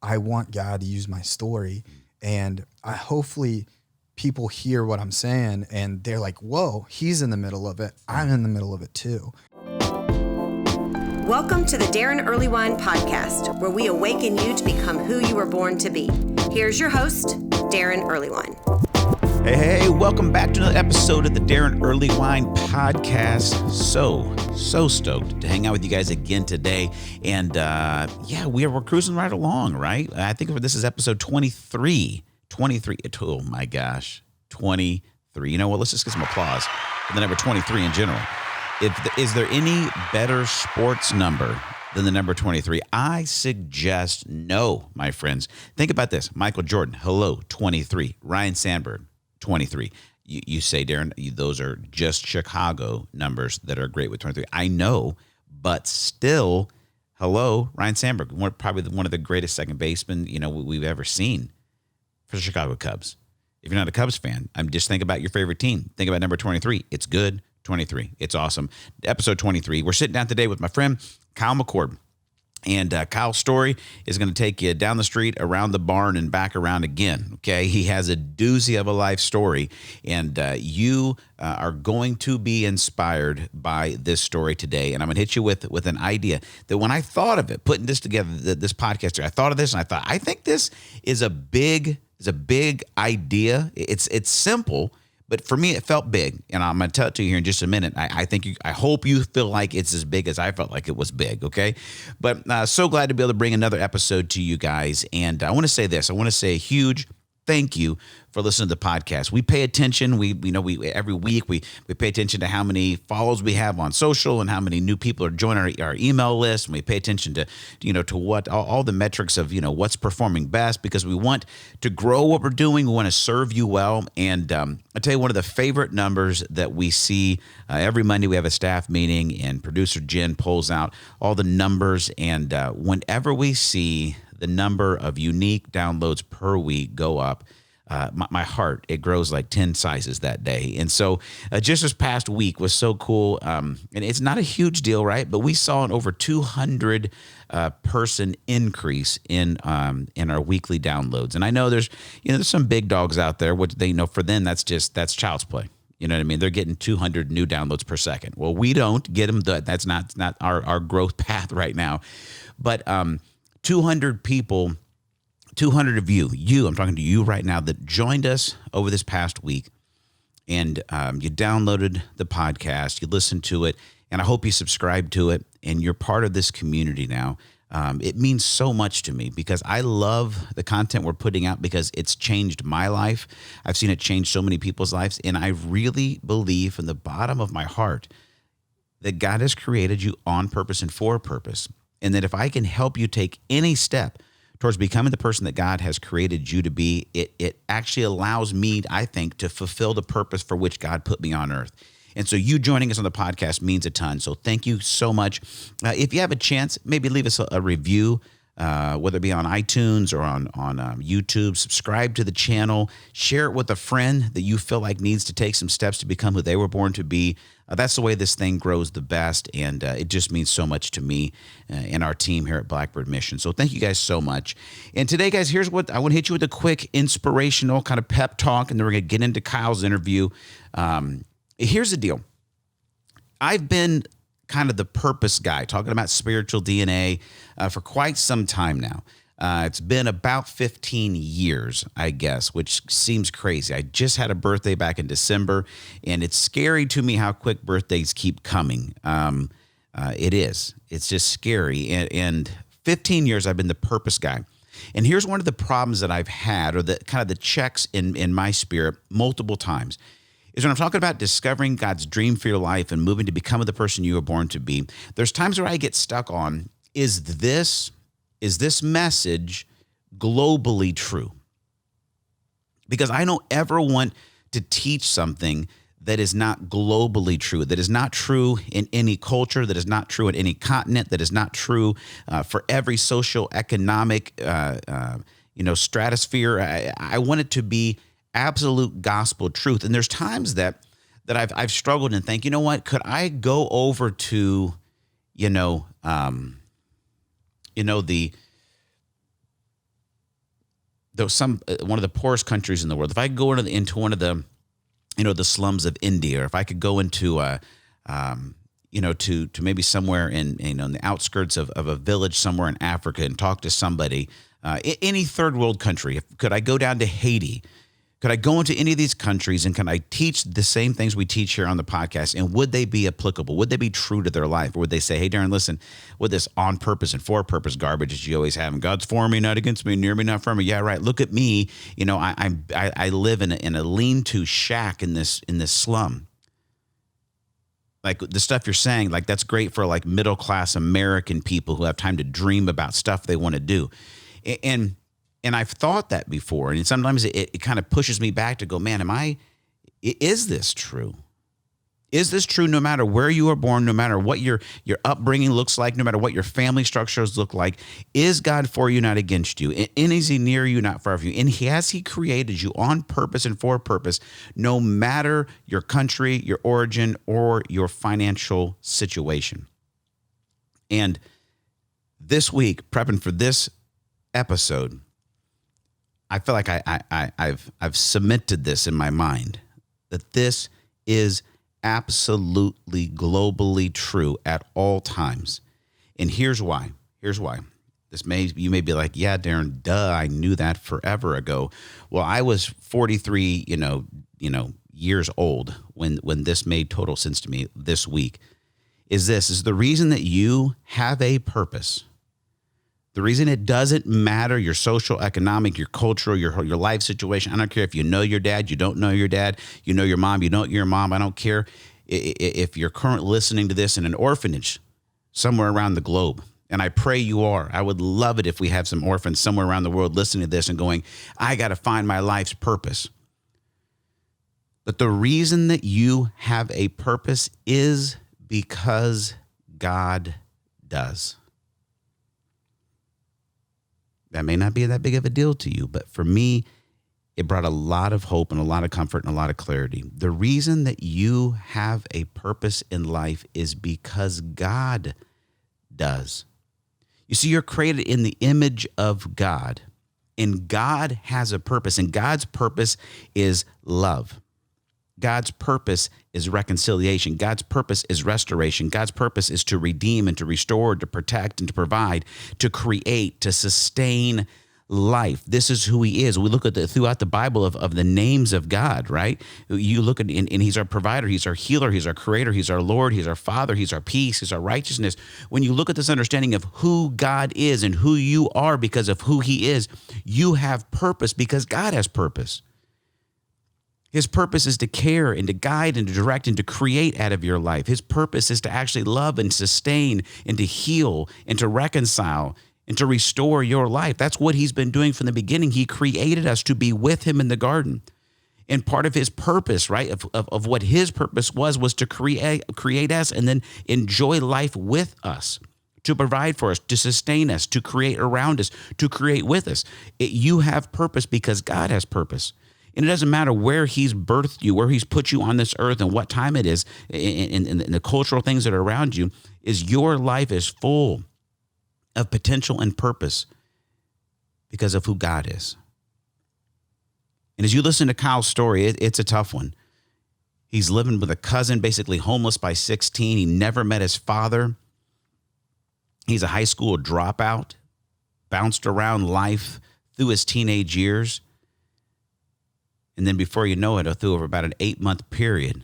I want God to use my story. And hopefully people hear what I'm saying and they're like, whoa, he's in the middle of it. I'm in the middle of it too. Welcome to the Daron Earlewine Podcast, where we awaken you to become who you were born to be. Here's your host, Daron Earlewine. Hey, welcome back to another episode of the Daron Earlewine Podcast. So stoked to hang out with you guys again today. And we're cruising right along, right? I think this is episode 23. 23. Oh my gosh. 23. You know what? Let's just get some applause for the number 23 in general. Is there any better sports number than the number 23? I suggest no, my friends. Think about this. Michael Jordan, hello, 23. Ryan Sandberg, 23. You say, Daron, those are just Chicago numbers that are great with 23. I know, but still, hello, Ryan Sandberg, probably one of the greatest second basemen we've ever seen for the Chicago Cubs. If you're not a Cubs fan, just think about your favorite team. Think about number 23. It's good. 23. It's awesome. Episode 23. We're sitting down today with my friend Kyle McCord. And Kyle's story is going to take you down the street, around the barn, and back around again. Okay, he has a doozy of a life story, and you are going to be inspired by this story today. And I'm going to hit you with an idea that when I thought of it, putting this together, this podcast, I thought of this, and I think this is a big idea. It's simple. But for me, it felt big, and I'm going to tell it to you here in just a minute. I hope you feel like it's as big as I felt like it was big, okay? But so glad to be able to bring another episode to you guys. And I want to say this. I want to say a huge thank you for listening to the podcast. We pay attention. We every week we pay attention to how many follows we have on social and how many new people are joining our email list. And we pay attention to to what all the metrics of what's performing best, because we want to grow what we're doing. We want to serve you well. And I tell you, one of the favorite numbers that we see every Monday, we have a staff meeting, and producer Jen pulls out all the numbers. And whenever we see the number of unique downloads per week go up, my heart, it grows like 10 sizes that day. And so just this past week was so cool. And it's not a huge deal, right? But we saw an over 200 person increase in our weekly downloads. And I know there's some big dogs out there. What they for them, that's child's play. You know what I mean? They're getting 200 new downloads per second. Well, we don't get them. That's not our growth path right now. But 200 people, 200 of you, I'm talking to you right now, that joined us over this past week, and you downloaded the podcast, you listened to it, and I hope you subscribe to it, and you're part of this community now. It means so much to me, because I love the content we're putting out, because it's changed my life. I've seen it change so many people's lives, and I really believe from the bottom of my heart that God has created you on purpose and for a purpose. And that if I can help you take any step towards becoming the person that God has created you to be, it actually allows me, I think, to fulfill the purpose for which God put me on earth. And so you joining us on the podcast means a ton. So thank you so much. If you have a chance, maybe leave us a review, whether it be on iTunes or on YouTube. Subscribe to the channel. Share it with a friend that you feel like needs to take some steps to become who they were born to be. That's the way this thing grows the best, and it just means so much to me and our team here at Blackbird Mission. So thank you guys so much. And today, guys, here's what I want to hit you with: a quick inspirational kind of pep talk, and then we're going to get into Kyle's interview. Here's the deal. I've been kind of the purpose guy, talking about spiritual DNA for quite some time now. It's been about 15 years, I guess, which seems crazy. I just had a birthday back in December, and it's scary to me how quick birthdays keep coming. It is. It's just scary. And 15 years I've been the purpose guy. And here's one of the problems that I've had, or the kind of the checks in my spirit multiple times, is when I'm talking about discovering God's dream for your life and moving to become the person you were born to be. There's times where I get stuck on, is this message globally true? Because I don't ever want to teach something that is not globally true, that is not true in any culture, that is not true in any continent, that is not true for every social, economic, stratosphere. I want it to be absolute gospel truth. And there's times that I've struggled and think, you know what, could I go over to, the one of the poorest countries in the world, if I could go into one of the, the slums of India, or if I could go into to maybe somewhere in the outskirts of a village somewhere in Africa and talk to somebody, any third world country, could I go down to Haiti? Could I go into any of these countries and can I teach the same things we teach here on the podcast? And would they be applicable? Would they be true to their life? Or would they say, hey, Daron, listen, with this on purpose and for purpose garbage that you always have, and God's for me, not against me, near me, not from me. Yeah, right. Look at me. I live in a lean-to shack in this slum. Like the stuff you're saying, like that's great for like middle-class American people who have time to dream about stuff they want to do. And I've thought that before, and sometimes it kind of pushes me back to go, man, is this true? Is this true no matter where you were born, no matter what your upbringing looks like, no matter what your family structures look like? Is God for you, not against you? And is he near you, not far from you? And has he created you on purpose and for purpose, no matter your country, your origin, or your financial situation? And this week, prepping for this episode, I feel like I've cemented this in my mind that this is absolutely globally true at all times. And here's why. You may be like, yeah, Daron, duh, I knew that forever ago. Well, I was 43, years old when this made total sense to me this week. Is the reason that you have a purpose. The reason it doesn't matter your social, economic, your cultural, your life situation. I don't care if you know your dad, you don't know your dad, you know your mom, you don't know your mom. I don't care if you're currently listening to this in an orphanage somewhere around the globe. And I pray you are. I would love it if we have some orphans somewhere around the world listening to this and going, I got to find my life's purpose. But the reason that you have a purpose is because God does. That may not be that big of a deal to you, but for me, it brought a lot of hope and a lot of comfort and a lot of clarity. The reason that you have a purpose in life is because God does. You see, you're created in the image of God, and God has a purpose, and God's purpose is love. God's purpose is reconciliation. God's purpose is restoration. God's purpose is to redeem and to restore, to protect and to provide, to create, to sustain life. This is who he is. We look at throughout the Bible of the names of God, right? You look at, and he's our provider, he's our healer, he's our creator, he's our Lord, he's our Father, he's our peace, he's our righteousness. When you look at this understanding of who God is and who you are because of who he is, you have purpose because God has purpose. His purpose is to care and to guide and to direct and to create out of your life. His purpose is to actually love and sustain and to heal and to reconcile and to restore your life. That's what he's been doing from the beginning. He created us to be with him in the garden. And part of his purpose, right, of what his purpose was to create us and then enjoy life with us, to provide for us, to sustain us, to create around us, to create with us. You have purpose because God has purpose. And it doesn't matter where he's birthed you, where he's put you on this earth and what time it is, and the cultural things that are around you, is your life is full of potential and purpose because of who God is. And as you listen to Kyle's story, it's a tough one. He's living with a cousin, basically homeless by 16. He never met his father. He's a high school dropout, bounced around life through his teenage years. And then before you know it, through over about an 8-month period,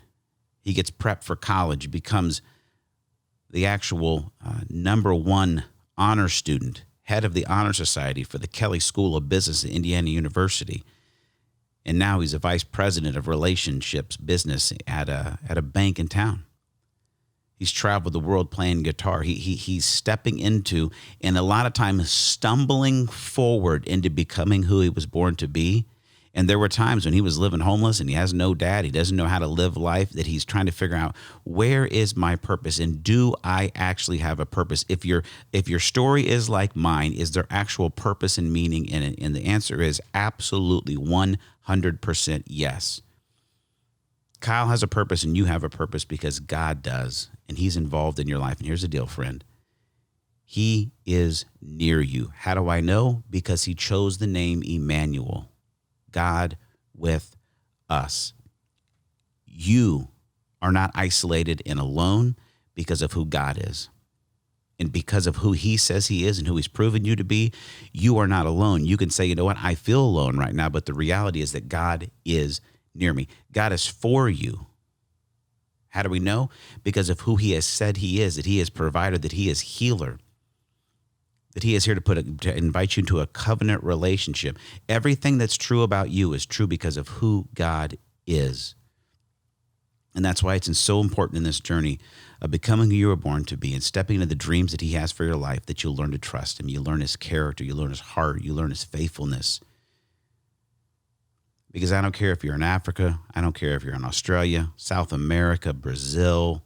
he gets prepped for college, becomes the actual number one honor student, head of the Honor Society for the Kelley School of Business at Indiana University. And now he's a vice president of relationships business at a bank in town. He's traveled the world playing guitar. He's stepping into, and a lot of times stumbling forward into becoming who he was born to be. And there were times when he was living homeless and he has no dad. He doesn't know how to live life, that he's trying to figure out, where is my purpose? And do I actually have a purpose? If your story is like mine, is there actual purpose and meaning in it? And the answer is absolutely 100% yes. Kyle has a purpose and you have a purpose because God does. And he's involved in your life. And here's the deal, friend. He is near you. How do I know? Because he chose the name Emmanuel, God with us. You are not isolated and alone because of who God is. And because of who he says he is and who he's proven you to be, you are not alone. You can say, you know what, I feel alone right now, but the reality is that God is near me. God is for you. How do we know? Because of who he has said he is, that he is provider, that he is healer, that he is here to invite you into a covenant relationship. Everything that's true about you is true because of who God is. And that's why it's so important in this journey of becoming who you were born to be and stepping into the dreams that he has for your life, that you'll learn to trust him. You learn his character. You learn his heart. You learn his faithfulness. Because I don't care if you're in Africa. I don't care if you're in Australia, South America, Brazil,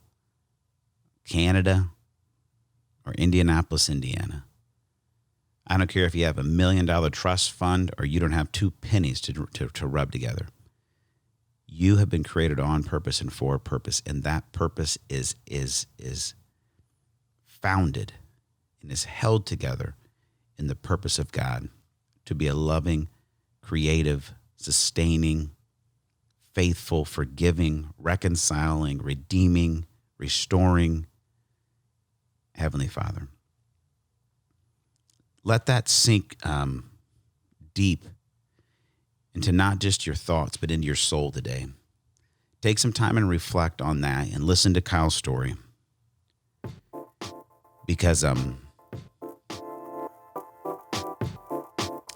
Canada, or Indianapolis, Indiana. I don't care if you have $1 million trust fund or you don't have 2 pennies to rub together. You have been created on purpose and for a purpose, and that purpose is founded and is held together in the purpose of God to be a loving, creative, sustaining, faithful, forgiving, reconciling, redeeming, restoring Heavenly Father. Let that sink deep into not just your thoughts, but into your soul today. Take some time and reflect on that and listen to Kyle's story. Because I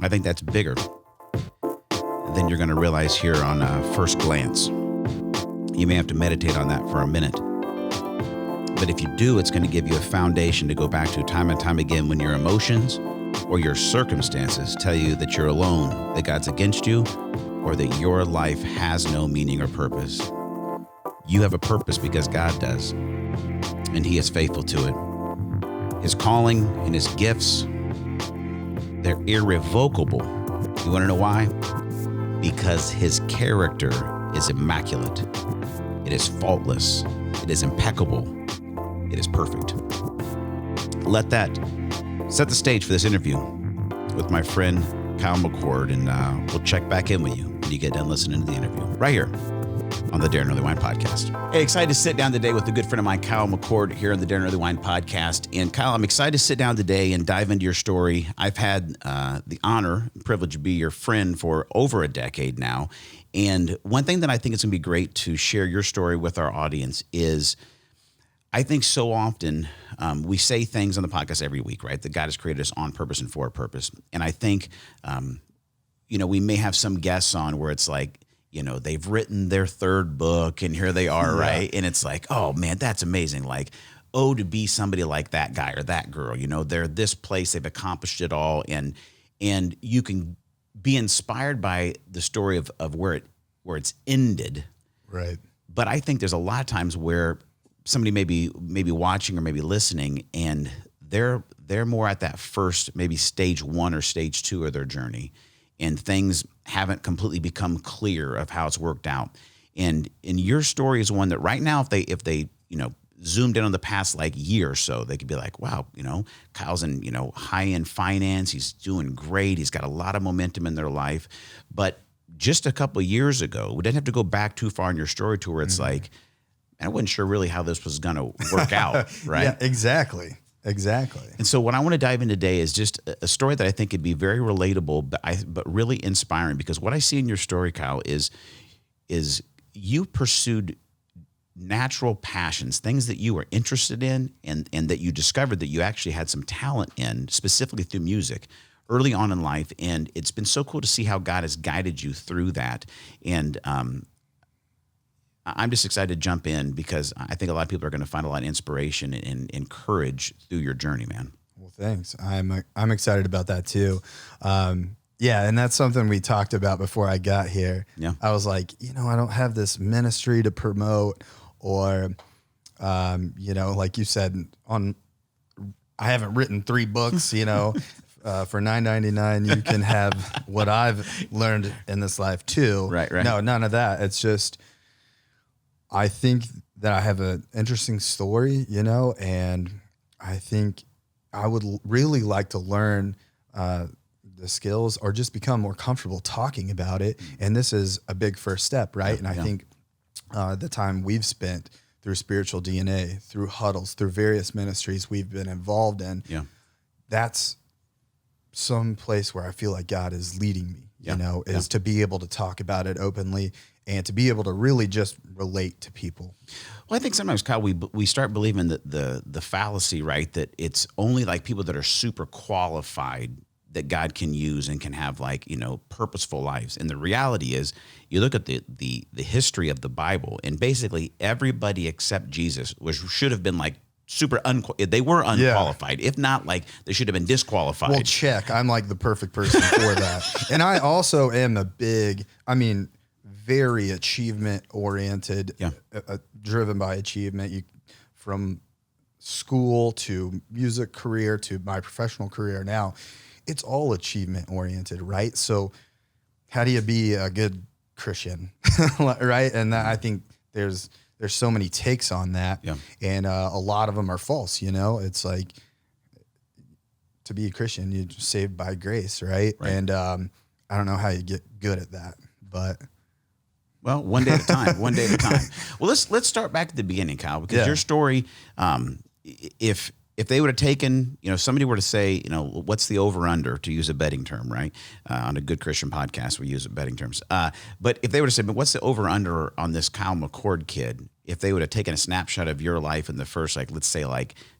think that's bigger than you're going to realize here on first glance. You may have to meditate on that for a minute. But if you do, it's going to give you a foundation to go back to time and time again when your emotions or your circumstances tell you that you're alone, that God's against you, or that your life has no meaning or purpose. You have a purpose because God does, and he is faithful to it. His calling and his gifts, they're irrevocable. You want to know why? Because his character is immaculate. It is faultless. It is impeccable. It is perfect. Let that set the stage for this interview with my friend Kyle McCord, and we'll check back in with you when you get done listening to the interview right here on the Daron Earlewine Podcast. Hey, excited to sit down today with a good friend of mine, Kyle McCord, here on the Daron Earlewine Podcast. And Kyle, I'm excited to sit down today and dive into your story. I've had the honor and privilege to be your friend for over a decade now. And one thing that I think is going to be great to share your story with our audience is I think so often we say things on the podcast every week, right? That God has created us on purpose and for a purpose. And I think, we may have some guests on where it's like, they've written their 3rd book and here they are, right? And it's like, oh man, that's amazing. Like, to be somebody like that guy or that girl, they're this place, they've accomplished it all. And you can be inspired by the story of where it's ended. Right. But I think there's a lot of times where somebody may be watching or maybe listening, and they're more at that first, maybe stage 1 or stage 2 of their journey, and things haven't completely become clear of how it's worked out. And your story is one that right now, if they zoomed in on the past year or so, they could be like, wow, Kyle's in high-end finance, he's doing great, he's got a lot of momentum in their life. But just a couple of years ago, we didn't have to go back too far in your story to where it's like, I wasn't sure really how this was going to work out, right? Yeah, exactly. And so what I want to dive in today is just a story that I think could be very relatable, but really inspiring, because what I see in your story, Kyle, is you pursued natural passions, things that you were interested in and that you discovered that you actually had some talent in, specifically through music, early on in life. And it's been so cool to see how God has guided you through that. And I'm just excited to jump in because I think a lot of people are going to find a lot of inspiration and courage through your journey, man. Well, thanks. I'm excited about that too. Yeah, and that's something we talked about before I got here. Yeah. I was like, I don't have this ministry to promote, or like you said, I haven't written 3 books, for $9.99 you can have what I've learned in this life too. Right. No, none of that. It's just, I think that I have an interesting story, and I think I would really like to learn the skills or just become more comfortable talking about it. And this is a big first step, right? And I think the time we've spent through Spiritual DNA, through huddles, through various ministries we've been involved in, that's some place where I feel like God is leading me, is to be able to talk about it openly and to be able to really just relate to people. Well, I think sometimes, Kyle, we start believing that the fallacy, right, that it's only like people that are super qualified that God can use and can have purposeful lives. And the reality is, you look at the history of the Bible, and basically everybody except Jesus should have been they were unqualified. If not, they should have been disqualified. Well, check. I'm the perfect person for that. And I also am very achievement oriented, driven by achievement. From school to music career to my professional career now, it's all achievement oriented, right? So how do you be a good Christian, right? And I think there's so many takes on that, and a lot of them are false. It's like, to be a Christian, you're saved by grace, right? And I don't know how you get good at that, but well, one day at a time. One day at a time. Well, let's start back at the beginning, Kyle, because your story, if they would have taken, somebody were to say, what's the over-under, to use a betting term, right? On a good Christian podcast, we use betting terms. But if they would have said, but what's the over-under on this Kyle McCord kid? If they would have taken a snapshot of your life in the first, let's say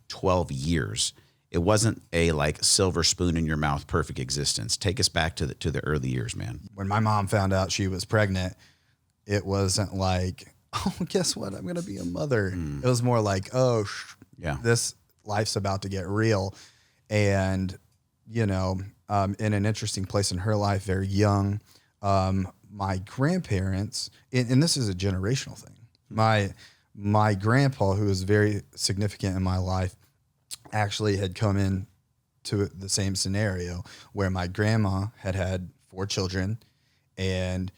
12 years, it wasn't a silver spoon in your mouth, perfect existence. Take us back to the early years, man. When my mom found out she was pregnant, it wasn't oh, guess what? I'm going to be a mother. It was more this life's about to get real. And, in an interesting place in her life, very young, my grandparents, and this is a generational thing. My grandpa, who was very significant in my life, actually had come in to the same scenario where my grandma had 4 children, and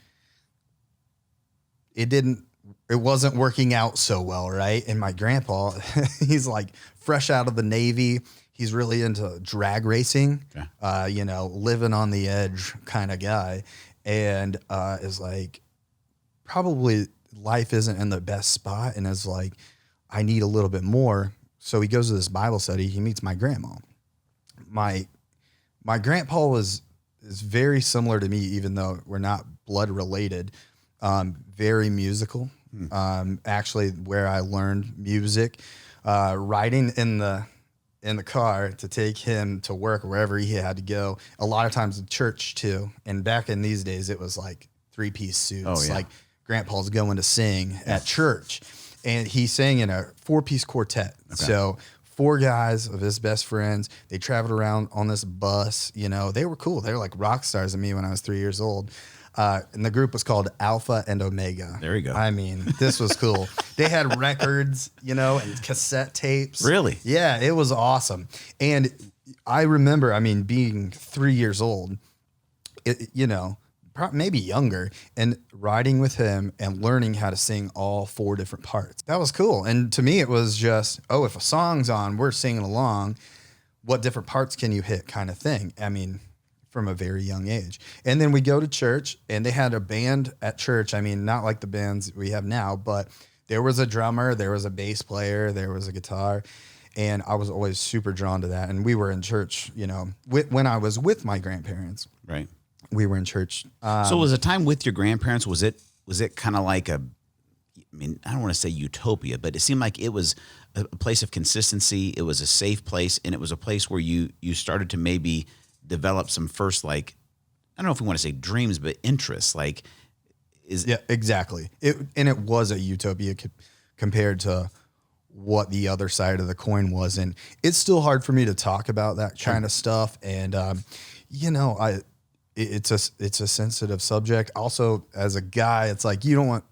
it wasn't working out so well, right? And my grandpa, he's fresh out of the Navy. He's really into drag racing, living on the edge kind of guy. And is probably life isn't in the best spot, and is I need a little bit more. So he goes to this Bible study. He meets my grandma. My grandpa is very similar to me, even though we're not blood related. Very musical. Actually, where I learned music, riding in the car to take him to work, wherever he had to go. A lot of times in church too. And back in these days, it was 3-piece suits. Grandpa's going to sing at church, and he sang in a 4-piece quartet. Okay. So 4 guys of his best friends, they traveled around on this bus. They were cool. They were rock stars to me when I was 3 years old. And the group was called Alpha and Omega. There you go. This was cool. They had records, and cassette tapes. Really? Yeah, it was awesome. And I remember, being 3 years old, maybe younger, and riding with him and learning how to sing all 4 different parts. That was cool. And to me, it was just, if a song's on, we're singing along. What different parts can you hit kind of thing. From a very young age. And then we go to church, and they had a band at church. Not like the bands we have now, but there was a drummer, there was a bass player, there was a guitar. And I was always super drawn to that. And we were in church, when I was with my grandparents. Right. We were in church. So was a time with your grandparents, was it kind of like I don't want to say utopia, but it seemed like it was a place of consistency. It was a safe place, and it was a place where you started to maybe develop some first, I don't know if we want to say dreams, but interests. Yeah, exactly. It was a utopia compared to what the other side of the coin was. And it's still hard for me to talk about that kind of stuff. And, it's a sensitive subject. Also, as a guy, it's you don't want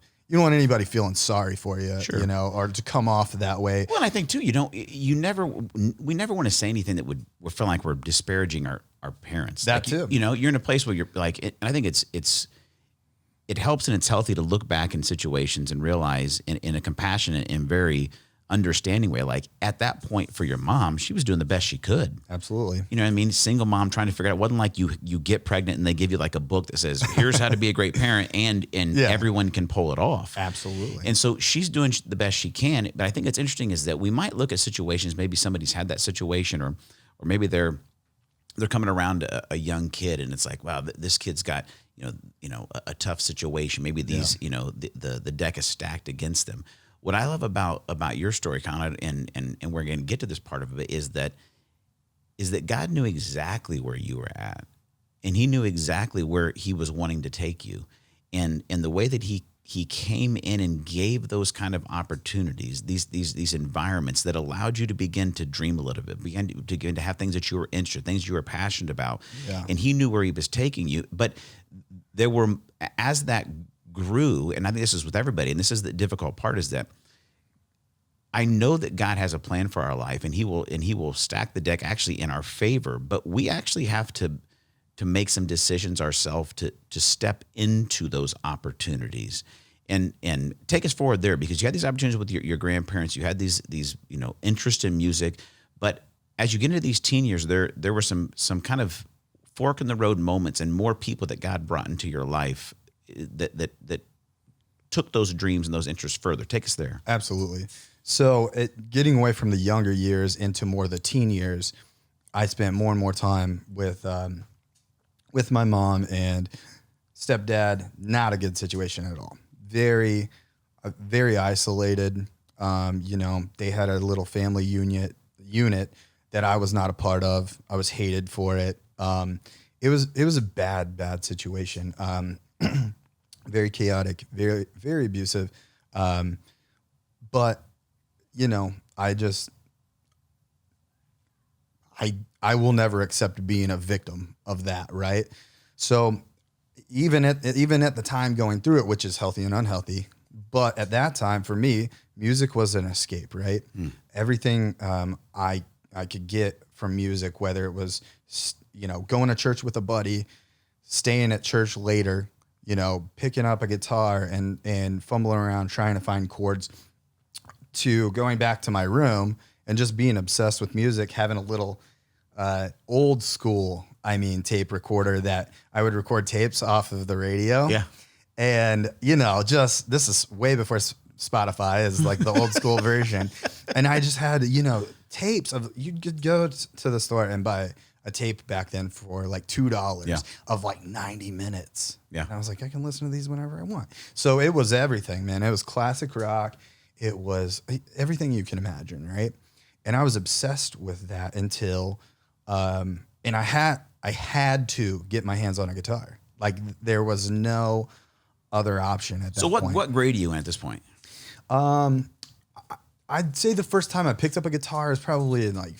anybody feeling sorry for you, or to come off that way. Well, and I think too, we never want to say anything that would feel like we're disparaging our parents. That too. You're in a place where you're and I think it helps, and it's healthy to look back in situations and realize in a compassionate and very understanding way. Like at that point for your mom, she was doing the best she could. Absolutely. You know what I mean? Single mom trying to figure out. It wasn't like you get pregnant and they give you like a book that says, here's how to be a great parent, and everyone can pull it off. Absolutely. And so she's doing the best she can. But I think it's interesting is that we might look at situations, maybe somebody's had that situation, or maybe they're coming around a young kid and it's like, wow, this kid's got, a tough situation. Maybe these, the deck is stacked against them. What I love about your story, Conrad, and we're going to get to this part of it, is that God knew exactly where you were at, and He knew exactly where He was wanting to take you, and the way that He came in and gave those kind of opportunities, these environments that allowed you to begin to dream a little bit, begin to have things that you were interested, things you were passionate about, and He knew where He was taking you. But there were, as that grew, and I think this is with everybody, and this is the difficult part, is that I know that God has a plan for our life, and He will stack the deck actually in our favor, but we actually have to make some decisions ourselves to step into those opportunities and take us forward there, because you had these opportunities with your grandparents, you had these interest in music, but as you get into these teen years, there were some kind of fork in the road moments and more people that God brought into your life that took those dreams and those interests further. Take us there. Absolutely. So getting away from the younger years into more the teen years, I spent more and more time with my mom and stepdad. Not a good situation at all. Very, very isolated. They had a little family unit that I was not a part of. I was hated for it. It was a bad situation. Very chaotic, very, very abusive. But I will never accept being a victim of that, right? So even at the time going through it, which is healthy and unhealthy, but at that time for me, music was an escape, right? Everything I could get from music, whether it was going to church with a buddy, staying at church later, picking up a guitar and fumbling around trying to find chords, to going back to my room and just being obsessed with music, having a little old school, tape recorder that I would record tapes off of the radio. Yeah. And, this is way before Spotify is like the old school version. And I just had, tapes of, you could go to the store and buy a tape back then for like $2 of like 90 minutes. Yeah. And I was like, I can listen to these whenever I want. So it was everything, man. It was classic rock. It was everything you can imagine, right? And I was obsessed with that until, and I had to get my hands on a guitar. Like there was no other option at that point. So what grade are you in at this point? I'd say the first time I picked up a guitar is probably in like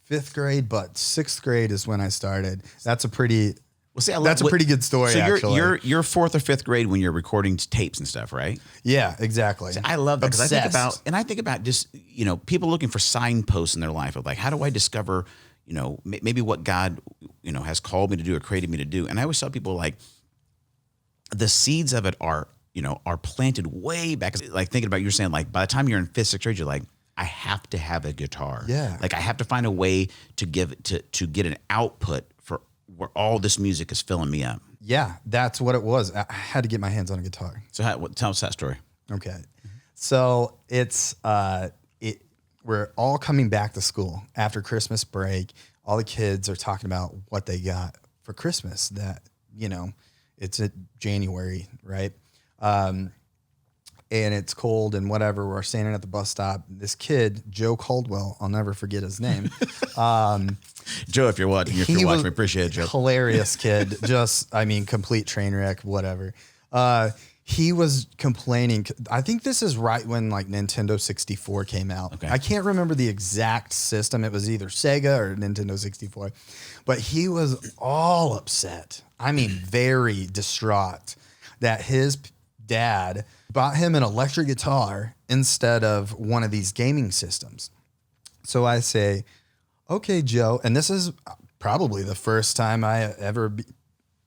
5th grade, but 6th grade is when I started. That's a pretty good story. So you're 4th or 5th grade when you're recording tapes and stuff, right? Yeah, exactly. So I love that, because I think about just people looking for signposts in their life of like, how do I discover maybe what God has called me to do or created me to do? And I always tell people like the seeds of it are planted way back. Like thinking about, you're saying like by the time you're in 5th, 6th grade, you're like, I have to have a guitar. Yeah. Like I have to find a way to get an output for where all this music is filling me up. Yeah, that's what it was. I had to get my hands on a guitar. So tell us that story. Okay. So it's we're all coming back to school after Christmas break. All the kids are talking about what they got for Christmas. That it's January, right? And it's cold and whatever. We're standing at the bus stop. This kid, Joe Caldwell, I'll never forget his name. Joe, if you're watching, we appreciate it, Joe. Hilarious kid. Just, complete train wreck, whatever. He was complaining. I think this is right when like Nintendo 64 came out. Okay. I can't remember the exact system. It was either Sega or Nintendo 64. But he was all upset. Very distraught that his dad bought him an electric guitar instead of one of these gaming systems. So I say, okay, Joe, and this is probably the first time I ever,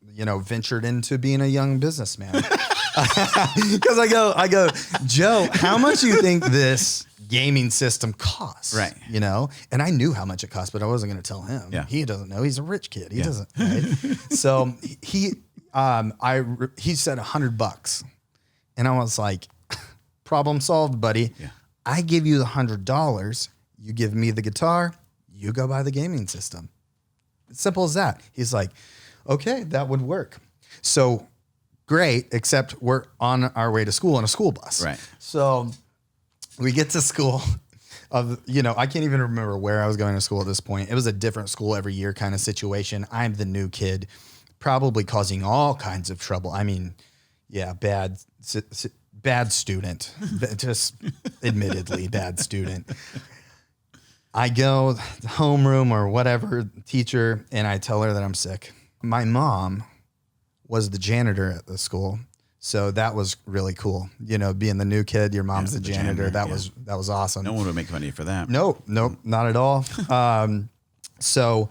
ventured into being a young businessman. Because I go, Joe, how much do you think this gaming system costs? Right. You know, and I knew how much it cost, but I wasn't going to tell him. Yeah. He doesn't know. He's a rich kid. He doesn't. Right? So he said $100, and I was like, problem solved, buddy. Yeah. I give you the $100. You give me the guitar. You go buy the gaming system. It's simple as that. He's like, okay, that would work. So great, except we're on our way to school on a school bus. Right. So we get to school. I can't even remember where I was going to school at this point. It was a different school every year kind of situation. I'm the new kid, probably causing all kinds of trouble. I mean, yeah, bad student, just admittedly bad student. I go to homeroom or whatever, teacher, and I tell her that I'm sick. My mom was the janitor at the school, so that was really cool. You know, being the new kid, your mom's the janitor. That was awesome. No one would make fun of you for that. Nope, not at all. So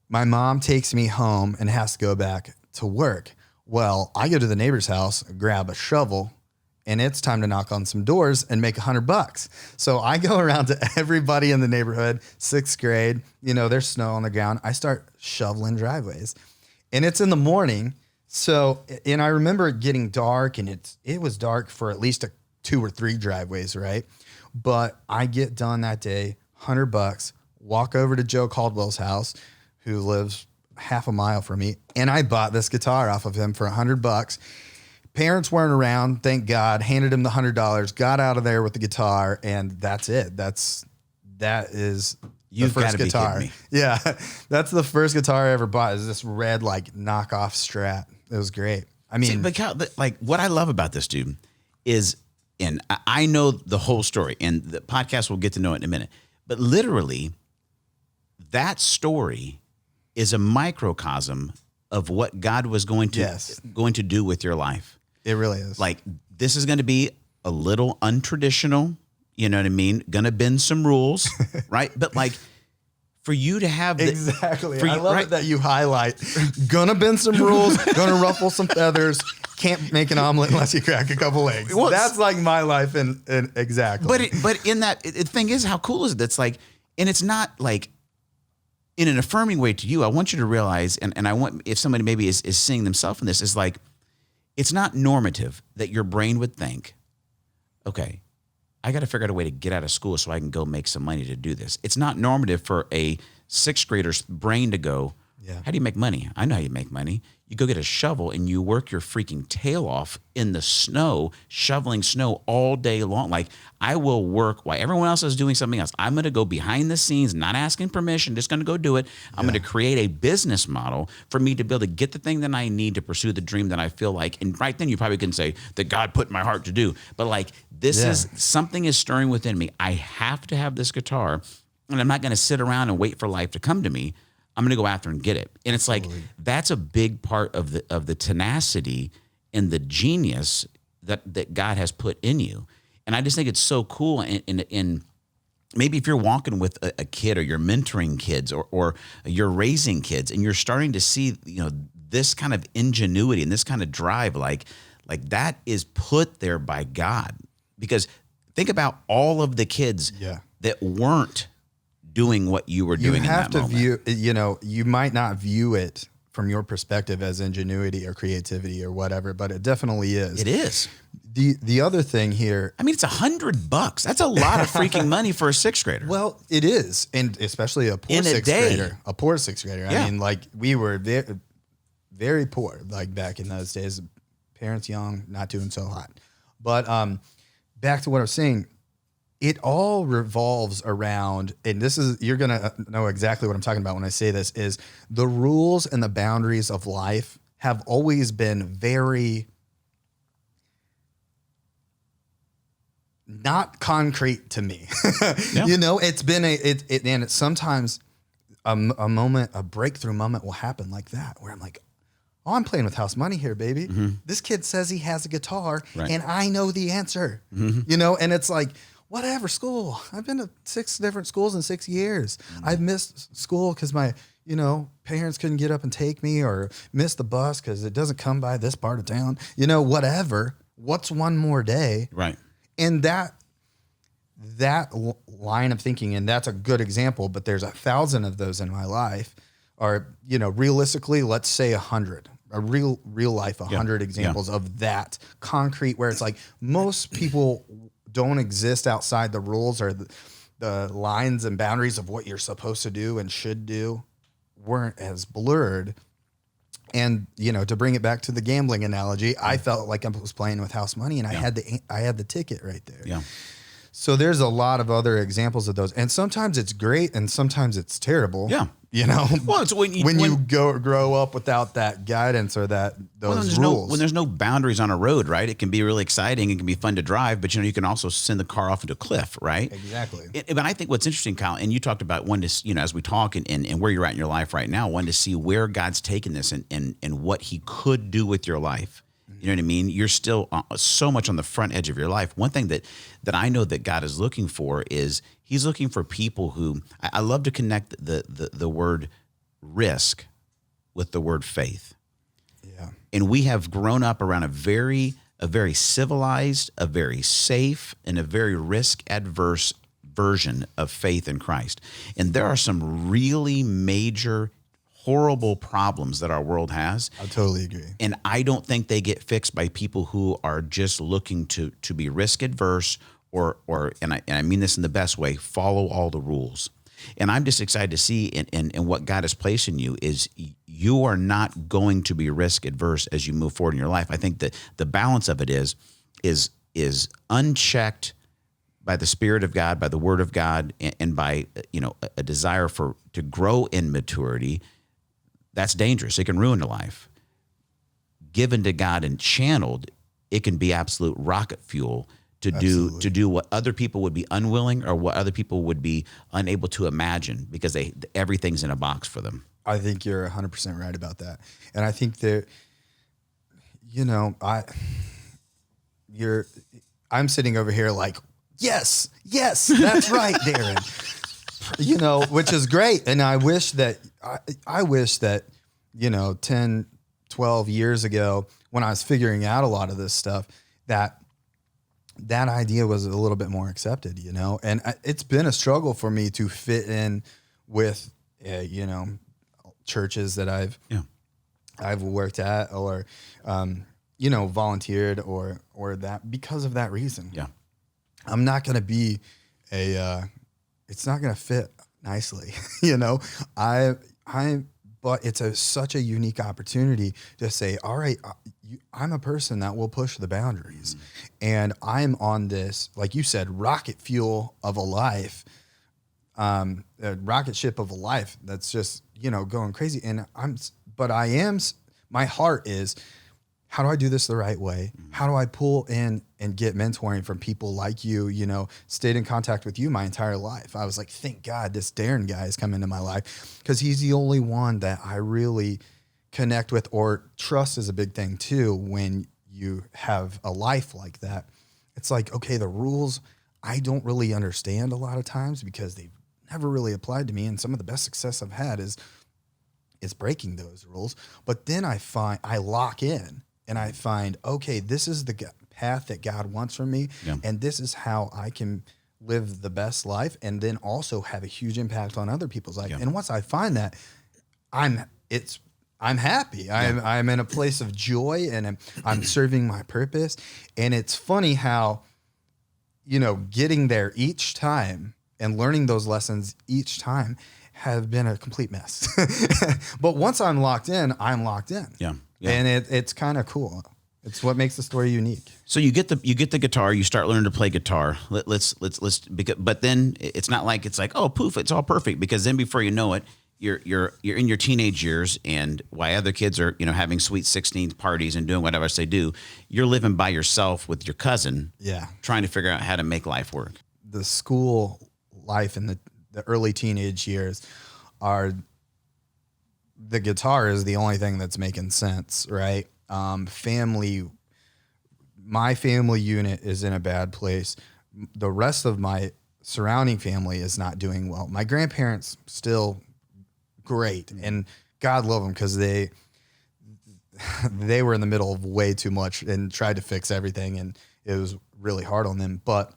my mom takes me home and has to go back to work. Well, I go to the neighbor's house, grab a shovel, and it's time to knock on some doors and make $100. So I go around to everybody in the neighborhood, 6th grade, there's snow on the ground. I start shoveling driveways, and it's in the morning. So, and I remember it getting dark, and it was dark for at least 2 or 3 driveways, right? But I get done that day, $100, walk over to Joe Caldwell's house, who lives half a mile from me, and I bought this guitar off of him for $100. Parents weren't around, thank God. Handed him the $100, got out of there with the guitar, and that's it. That is the first guitar. Yeah, that's the first guitar I ever bought. Is this red knockoff Strat? It was great. I mean, what I love about this dude is, and I know the whole story, and the podcast will get to know it in a minute. But literally, that story is a microcosm of what God was going to do with your life. It really is. This is going to be a little untraditional, you know what I mean? Going to bend some rules, right? But for you to have exactly. I love it that you highlight gonna bend some rules, gonna ruffle some feathers, can't make an omelet unless you crack a couple eggs. Well, that's my life and exactly. But in that, the thing is, how cool is it? That's and it's not in an affirming way to you. I want you to realize, and I want, if somebody maybe is seeing themselves in this, is it's not normative that your brain would think, okay, I got to figure out a way to get out of school so I can go make some money to do this. It's not normative for a 6th grader's brain to go, how do you make money? I know how you make money. You go get a shovel and you work your freaking tail off in the snow, shoveling snow all day long. I will work while everyone else is doing something else. I'm going to go behind the scenes, not asking permission, just going to go do it. I'm going to create a business model for me to be able to get the thing that I need to pursue the dream that I feel like. And right then you probably can say that God put in my heart to do. But this is something is stirring within me. I have to have this guitar, and I'm not going to sit around and wait for life to come to me. I'm going to go after and get it. And it's that's a big part of the tenacity and the genius that God has put in you. And I just think it's so cool. And maybe if you're walking with a kid, or you're mentoring kids, or you're raising kids, and you're starting to see, this kind of ingenuity and this kind of drive, like that is put there by God. Because think about all of the kids that weren't doing what you were doing. You have in that to moment. you might not view it from your perspective as ingenuity or creativity or whatever, but it definitely is. It is. The other thing here, I mean, it's $100. That's a lot of freaking money for a 6th grader. Well, it is, and especially a poor 6th grader. A poor 6th grader. Yeah. I mean, we were very, very poor, back in those days. Parents young, not doing so hot. But back to what I was saying. It all revolves around, and you're going to know exactly what I'm talking about when I say this, is the rules and the boundaries of life have always been very not concrete to me. Yeah. It's been and it's sometimes a moment, a breakthrough moment will happen like that, where I'm like, oh, I'm playing with house money here, baby. Mm-hmm. This kid says he has a guitar, and I know the answer, and it's whatever, school. I've been to 6 different schools in 6 years. Mm-hmm. I've missed school because my parents couldn't get up and take me, or miss the bus because it doesn't come by this part of town, whatever. What's one more day? Right. And that line of thinking, and that's a good example, but there's 1,000 of those in my life, or, realistically, let's say 100, a real life, 100 examples of that concrete, where it's like most people don't exist outside the rules or the lines and boundaries of what you're supposed to do and should do weren't as blurred. And, to bring it back to the gambling analogy, I felt like I was playing with house money, and I had the ticket right there. Yeah. So there's a lot of other examples of those. And sometimes it's great and sometimes it's terrible. Yeah. Well, it's when you grow up without that guidance or those rules. When there's no boundaries on a road, right? It can be really exciting. It can be fun to drive, but you can also send the car off into a cliff, right? Exactly. But I think what's interesting, Kyle, and you talked about one to, as we talk and where you're at in your life right now, one to see where God's taken this and what he could do with your life. You know what I mean? You're still so much on the front edge of your life. One thing that I know that God is looking for is he's looking for people who, I love to connect the word risk with the word faith. Yeah. And we have grown up around a very civilized, a very safe, and a very risk adverse version of faith in Christ. And there are some really major horrible problems that our world has. I totally agree. And I don't think they get fixed by people who are just looking to be risk adverse or and I mean this in the best way, follow all the rules. And I'm just excited to see in what God has placed in you is you are not going to be risk adverse as you move forward in your life. I think that the balance of it is unchecked by the Spirit of God, by the Word of God, and by a desire to grow in maturity. That's dangerous. It can ruin a life. Given to God and channeled, it can be absolute rocket fuel to do what other people would be unwilling or what other people would be unable to imagine because everything's in a box for them. I think you're 100% right about that. And I think that, I'm sitting over here like, yes, that's right, Daron. Which is great. And I wish that, 10, 12 years ago, when I was figuring out a lot of this stuff, that idea was a little bit more accepted, and it's been a struggle for me to fit in with, churches that I've worked at or, volunteered or that because of that reason. Yeah. I'm not going to be it's not going to fit nicely, but it's such a unique opportunity to say, all right, I'm a person that will push the boundaries. And I'm on this, like you said, rocket fuel of a life, a rocket ship of a life that's just, going crazy. And my heart is, how do I do this the right way? How do I pull in and get mentoring from people like you, stayed in contact with you my entire life. I was like, thank God this Daron guy has come into my life because he's the only one that I really connect with, or trust is a big thing too. When you have a life like that, it's like, okay, the rules I don't really understand a lot of times because they've never really applied to me. And some of the best success I've had is breaking those rules. But then I lock in. And I find, okay, this is the path that God wants from me, and this is how I can live the best life, and then also have a huge impact on other people's life. And once I find that, I'm happy. I'm in a place of joy, and I'm serving my purpose. And it's funny how, getting there each time and learning those lessons each time have been a complete mess. But once I'm locked in, I'm locked in. Yeah. And it's kind of cool. It's what makes the story unique. So you get the guitar, you start learning to play guitar. But then it's not like oh poof, it's all perfect, because then before you know it, you're in your teenage years, and while other kids are having sweet 16th parties and doing whatever they do, you're living by yourself with your cousin, trying to figure out how to make life work. The school life in the early teenage years the guitar is the only thing that's making sense, right? My family unit is in a bad place. The rest of my surrounding family is not doing well. My grandparents still great. And God love them because they were in the middle of way too much and tried to fix everything. And it was really hard on them. But,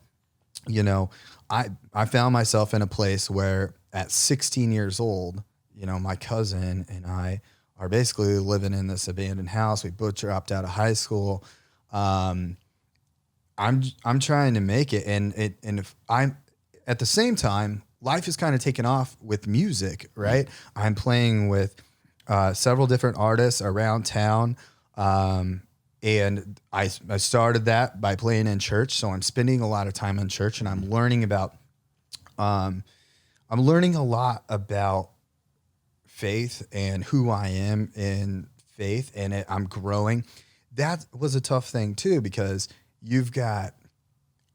you know, I found myself in a place where at 16 years old, you know, my cousin and I are basically living in this abandoned house. We both dropped out of high school. I'm trying to make it. And if I'm at the same time, life is kind of taken off with music, right? I'm playing with several different artists around town. And I started that by playing in church. So I'm spending a lot of time in church, and I'm learning a lot about faith and who I am in faith, and I'm growing. That was a tough thing too, because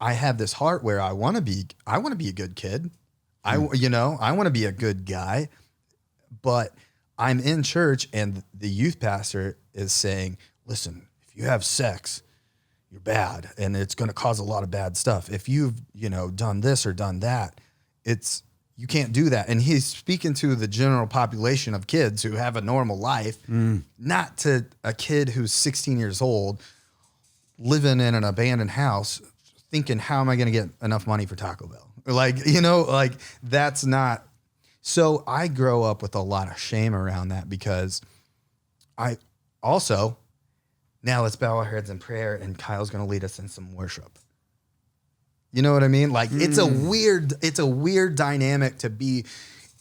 I have this heart where I want to be a good kid. I want to be a good guy, but I'm in church and the youth pastor is saying, listen, if you have sex, you're bad and it's going to cause a lot of bad stuff. If you've, done this or done that, you can't do that. And he's speaking to the general population of kids who have a normal life, not to a kid who's 16 years old living in an abandoned house thinking, how am I going to get enough money for Taco Bell? That's not. So I grow up with a lot of shame around that, because I also, now let's bow our heads in prayer and Kyle's going to lead us in some worship. You know what I mean? It's a weird dynamic to be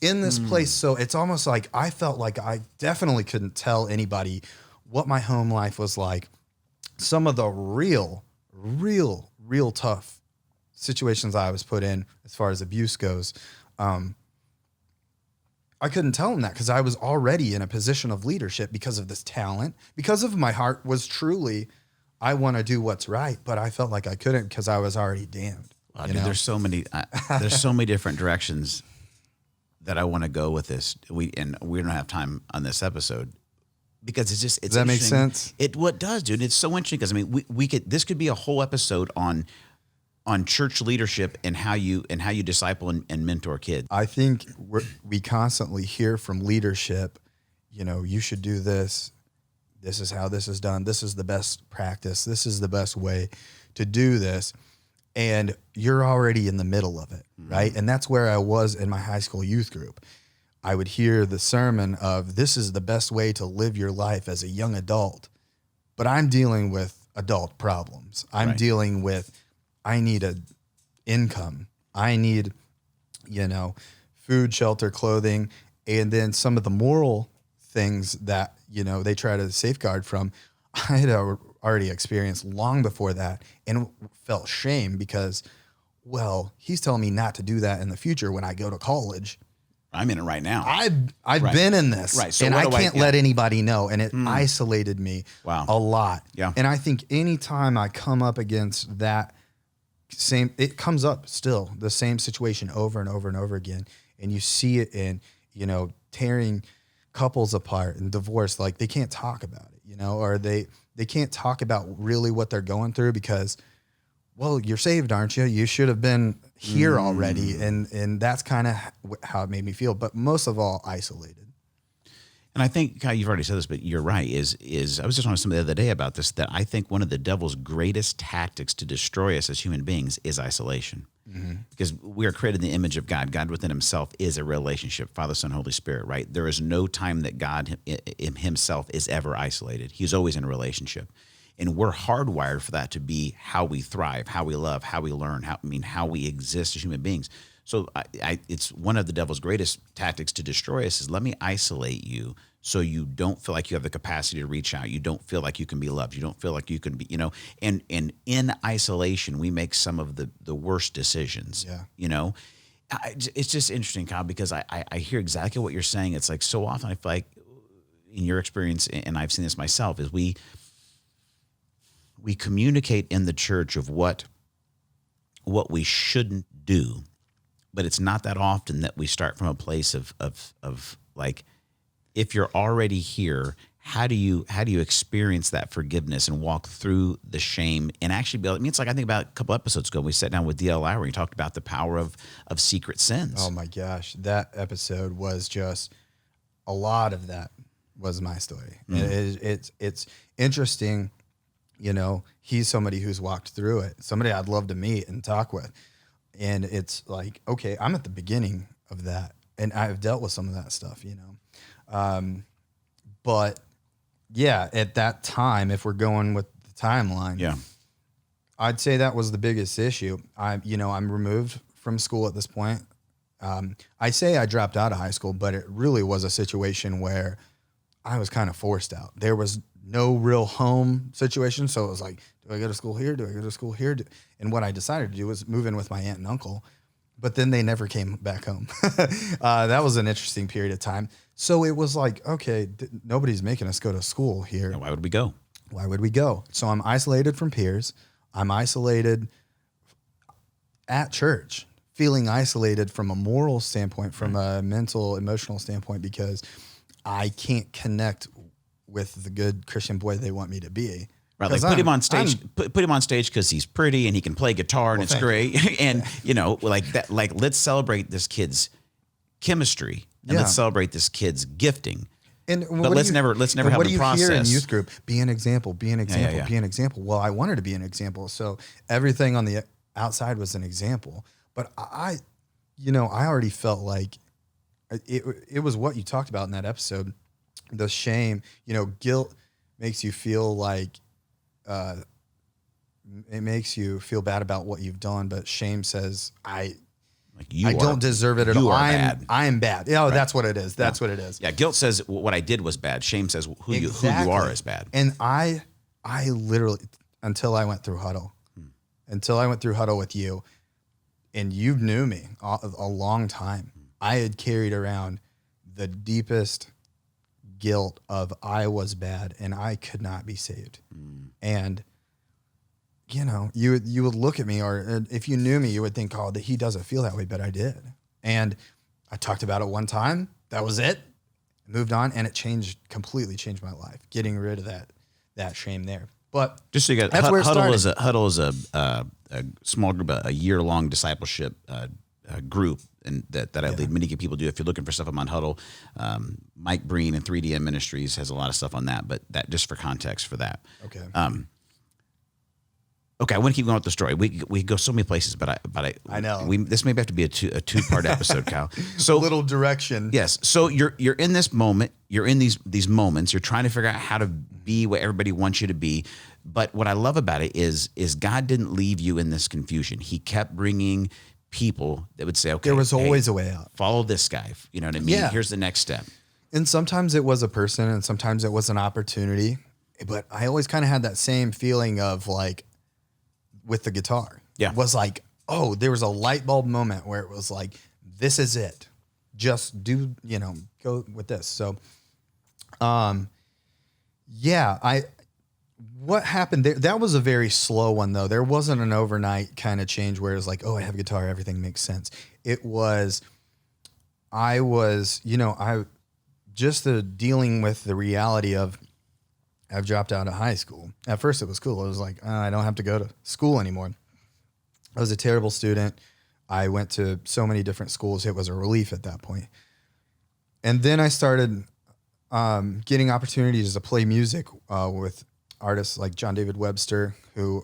in this place. So it's almost like I felt like I definitely couldn't tell anybody what my home life was like. Some of the real tough situations I was put in as far as abuse goes. I couldn't tell them that because I was already in a position of leadership because of this talent, because of my heart was truly, I want to do what's right, but I felt like I couldn't because I was already damned. Wow, dude, there's so many different directions that I want to go with this. We don't have time on this episode because it's just, it's Does that make sense? What does, dude? It's so interesting because this could be a whole episode on church leadership and how you disciple and mentor kids. I think we constantly hear from leadership, you should do this. This is how this is done. This is the best practice. This is the best way to do this. And you're already in the middle of it, right? And that's where I was in my high school youth group. I would hear the sermon of this is the best way to live your life as a young adult. But I'm dealing with adult problems. I'm dealing with, I need an income. I need, food, shelter, clothing, and then some of the moral things that, they try to safeguard from, I had already experienced long before that and felt shame because, well, he's telling me not to do that in the future when I go to college. I'm in it right now. I've been in this, so and I can't let anybody know, and it isolated me a lot. Yeah. And I think anytime I come up against that it comes up still, the same situation over and over and over again, and you see it in, tearing couples apart and divorce, like they can't talk about it, or they can't talk about really what they're going through because, well, you're saved, aren't you? You should have been here already. And that's kind of how it made me feel, but most of all, isolated. And I think, Kyle, you've already said this, but you're right, is I was just talking to somebody the other day about this, that I think one of the devil's greatest tactics to destroy us as human beings is isolation. Because we are created in the image of God. God within himself is a relationship, Father, Son, Holy Spirit, right? There is no time that God himself is ever isolated. He's always in a relationship. And we're hardwired for that to be how we thrive, how we love, how we learn, how we exist as human beings. So it's one of the devil's greatest tactics to destroy us is let me isolate you so you don't feel like you have the capacity to reach out. You don't feel like you can be loved. You don't feel like you can be, and in isolation, we make some of the worst decisions, It's just interesting, Kyle, because I hear exactly what you're saying. It's like so often I feel like in your experience, and I've seen this myself, is we communicate in the church of what we shouldn't do. But it's not that often that we start from a place of like, if you're already here, how do you experience that forgiveness and walk through the shame and actually be able, it's like, I think about a couple episodes ago, we sat down with D.L. Lowry and talked about the power of secret sins. Oh my gosh. That episode was just, a lot of that was my story. It's interesting. You know, he's somebody who's walked through it, somebody I'd love to meet and talk with. And it's like, okay, I'm at the beginning of that, and I've dealt with some of that stuff, you know. But yeah, at that time, if we're going with the timeline, I'd say that was the biggest issue. I'm removed from school at this point. I say I dropped out of high school, but it really was a situation where I was kind of forced out. There was no real home situation. So it was like, do I go to school here? Do I go to school here? And what I decided to do was move in with my aunt and uncle, but then they never came back home. That was an interesting period of time. So it was like, okay, nobody's making us go to school here. Why would we go? Why would we go? So I'm isolated from peers. I'm isolated at church, feeling isolated from a moral standpoint, from a mental, emotional standpoint, because I can't connect with the good Christian boy they want me to be. Right, like put him on stage. Put him on stage because he's pretty and he can play guitar and it's great. And you know, like that. Like let's celebrate this kid's chemistry and let's celebrate this kid's gifting. But let's never have the process. What do you hear in youth group? Be an example. Be an example. Be an example. Well, I wanted to be an example, so everything on the outside was an example. But I already felt like it was what you talked about in that episode. The shame, guilt makes you feel like it makes you feel bad about what you've done, but shame says I don't deserve it at all. I'm bad. Right. That's what it is. That's what it is. Yeah, guilt says what I did was bad. Shame says who you are is bad. And I literally, until I went through huddle with you, and you knew me a long time, I had carried around the deepest guilt of I was bad and I could not be saved. And you would look at me, or if you knew me, you would think, oh, that he doesn't feel that way, but I did. And I talked about it one time. That was it. Moved on, and it completely changed my life. Getting rid of that shame there. But just so you guys, Huddle is a small group, a year-long discipleship group, and that I lead. Many people do. If you're looking for stuff, I'm on Huddle. Mike Breen and 3DM Ministries has a lot of stuff on that, but that just for context for that. Okay. Okay, I want to keep going with the story. We go so many places, but I know this may have to be a two-part episode, Kyle. So a little direction. Yes. So you're in this moment. You're in these moments. You're trying to figure out how to be what everybody wants you to be. But what I love about it is God didn't leave you in this confusion. He kept bringing people that would say, okay, there was always a way out. Follow this guy. You know what I mean? Yeah. Here's the next step. And sometimes it was a person, and sometimes it was an opportunity. But I always kind of had that same feeling of like, with the guitar. Yeah. It was like, oh, there was a light bulb moment where it was like, this is it. Just do, go with this. So, what happened there? That was a very slow one though. There wasn't an overnight kind of change where it was like, oh, I have a guitar, everything makes sense. It was, just dealing with the reality of, I've dropped out of high school. At first it was cool. It was like, I don't have to go to school anymore. I was a terrible student. I went to so many different schools. It was a relief at that point. And then I started getting opportunities to play music with artists like John David Webster, who,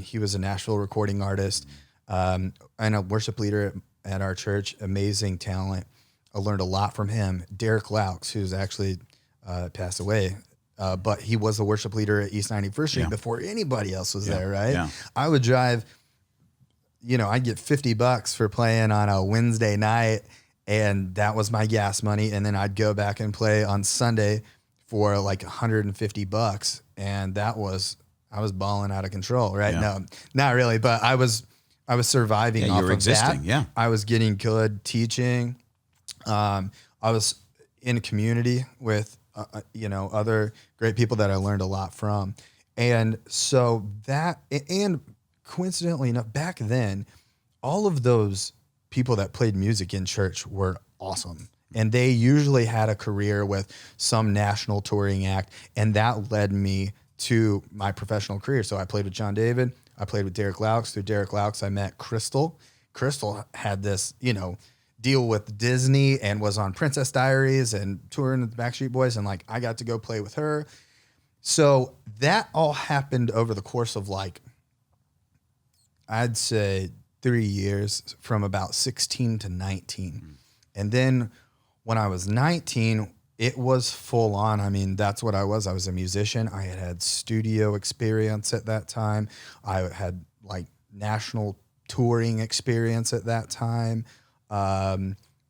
he was a Nashville recording artist and a worship leader at our church, amazing talent. I learned a lot from him. Derek Laux, who's actually passed away, but he was the worship leader at East 91st Street before anybody else was there, right? Yeah. I would drive, I'd get $50 for playing on a Wednesday night, and that was my gas money. And then I'd go back and play on Sunday for like $150. And I was balling out of control, right? Yeah. No, not really, but I was surviving off of that. Yeah. I was getting good teaching. I was in a community with other great people that I learned a lot from. And so and coincidentally enough, back then, all of those people that played music in church were awesome. And they usually had a career with some national touring act. And that led me to my professional career. So I played with John David. I played with Derek Laux. Through Derek Laux, I met Crystal. Crystal had this, deal with Disney and was on Princess Diaries and touring with the Backstreet Boys. And like, I got to go play with her. So that all happened over the course of like, I'd say 3 years, from about 16 to 19. And then when I was 19, it was full on. I mean, that's what I was. I was a musician. I had studio experience at that time. I had like national touring experience at that time.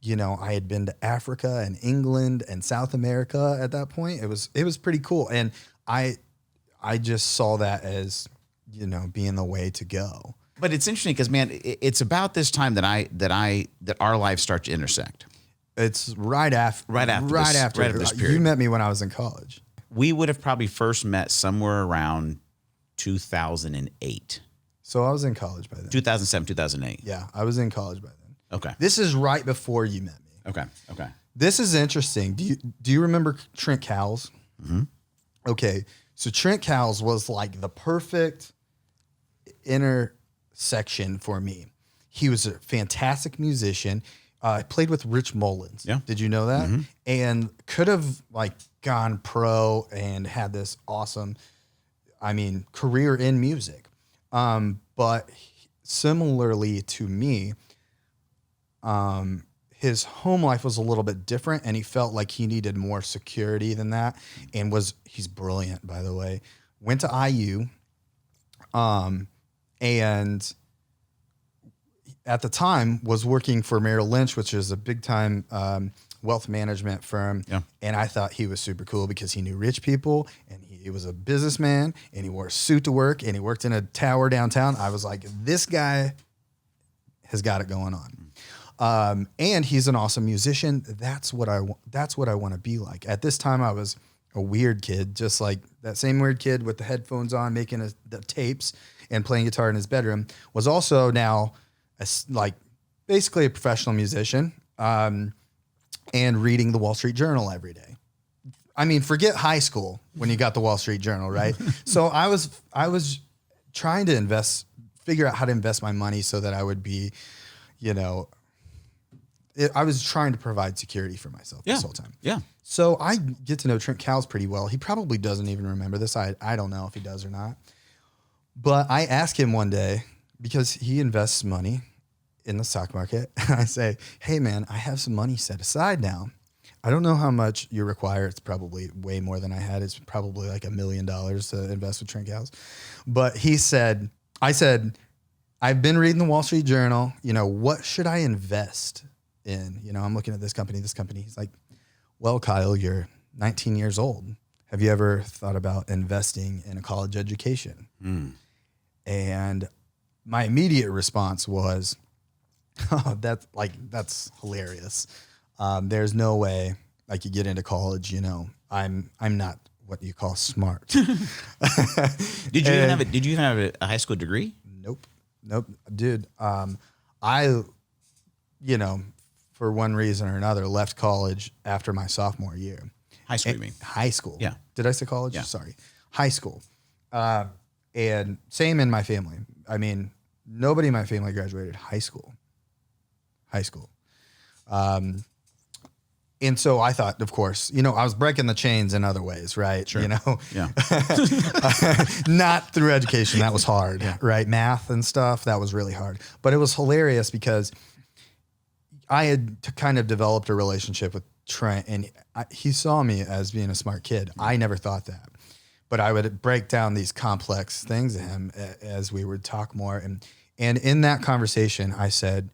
You know, I had been to Africa and England and South America at that point. It was pretty cool. And I just saw that as, you know, being the way to go. But it's interesting because, man, it's about this time that our lives start to intersect. It's right after this period. You met me when I was in college. We would have probably first met somewhere around 2008. So I was in college by then. 2007, 2008. Yeah, I was in college by then. Okay. This is right before you met me. Okay. This is interesting. Do you remember Trent Cowles? Mm-hmm. Okay, so Trent Cowles was like the perfect intersection for me. He was a fantastic musician. Played with Rich Mullins. Yeah. Did you know that? Mm-hmm. And could have like gone pro and had this awesome, career in music. But similarly to me, his home life was a little bit different, and he felt like he needed more security than that. And he's brilliant, by the way. Went to IU, and at the time was working for Merrill Lynch, which is a big time wealth management firm. Yeah. And I thought he was super cool because he knew rich people, and he was a businessman, and he wore a suit to work, and he worked in a tower downtown. I was like, this guy has got it going on. And he's an awesome musician. That's what I want to be like. At this time, I was a weird kid, just like that same weird kid with the headphones on, making the tapes and playing guitar in his bedroom, was also now basically a professional musician, and reading the Wall Street Journal every day. I mean, forget high school when you got the Wall Street Journal, right? So I was trying to figure out how to invest my money so that I would be, I was trying to provide security for myself this whole time. Yeah. So I get to know Trent Cowles pretty well. He probably doesn't even remember this. I don't know if he does or not. But I asked him one day, because he invests money in the stock market. I say, hey man, I have some money set aside now. I don't know how much you require. It's probably way more than I had. It's probably like $1 million to invest with Trent Cowles. But I said, I've been reading the Wall Street Journal. What should I invest in? I'm looking at this company. He's like, well, Kyle, you're 19 years old. Have you ever thought about investing in a college education? And my immediate response was, oh, that's hilarious. There's no way I could get into college. I'm not what you call smart. Did you even have a high school degree? Nope, dude. I, for one reason or another, left college after my sophomore year. High school, you mean? High school. Yeah. Did I say college? Yeah. Sorry. High school. And same in my family. I mean, nobody in my family graduated high school. And so I thought, of course, I was breaking the chains in other ways, right? Sure. Yeah. Not through education. That was hard, right? Math and stuff, that was really hard. But it was hilarious because I had kind of developed a relationship with Trent, and he saw me as being a smart kid. I never thought that. But I would break down these complex things to him as we would talk more. And in that conversation, I said,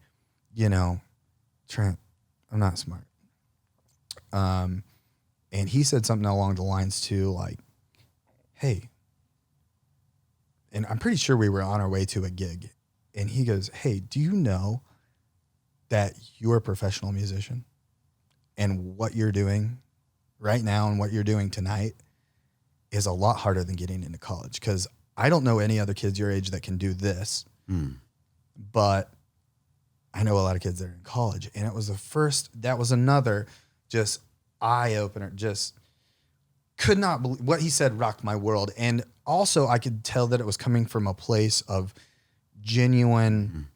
Trent, I'm not smart. And he said something along the lines to like, hey, and I'm pretty sure we were on our way to a gig. And he goes, hey, do you know that you're a professional musician? And what you're doing right now and what you're doing tonight is a lot harder than getting into college, because I don't know any other kids your age that can do this, but I know a lot of kids that are in college. And it was that was another just eye opener. Just could not believe what he said, rocked my world. And also I could tell that it was coming from a place of genuine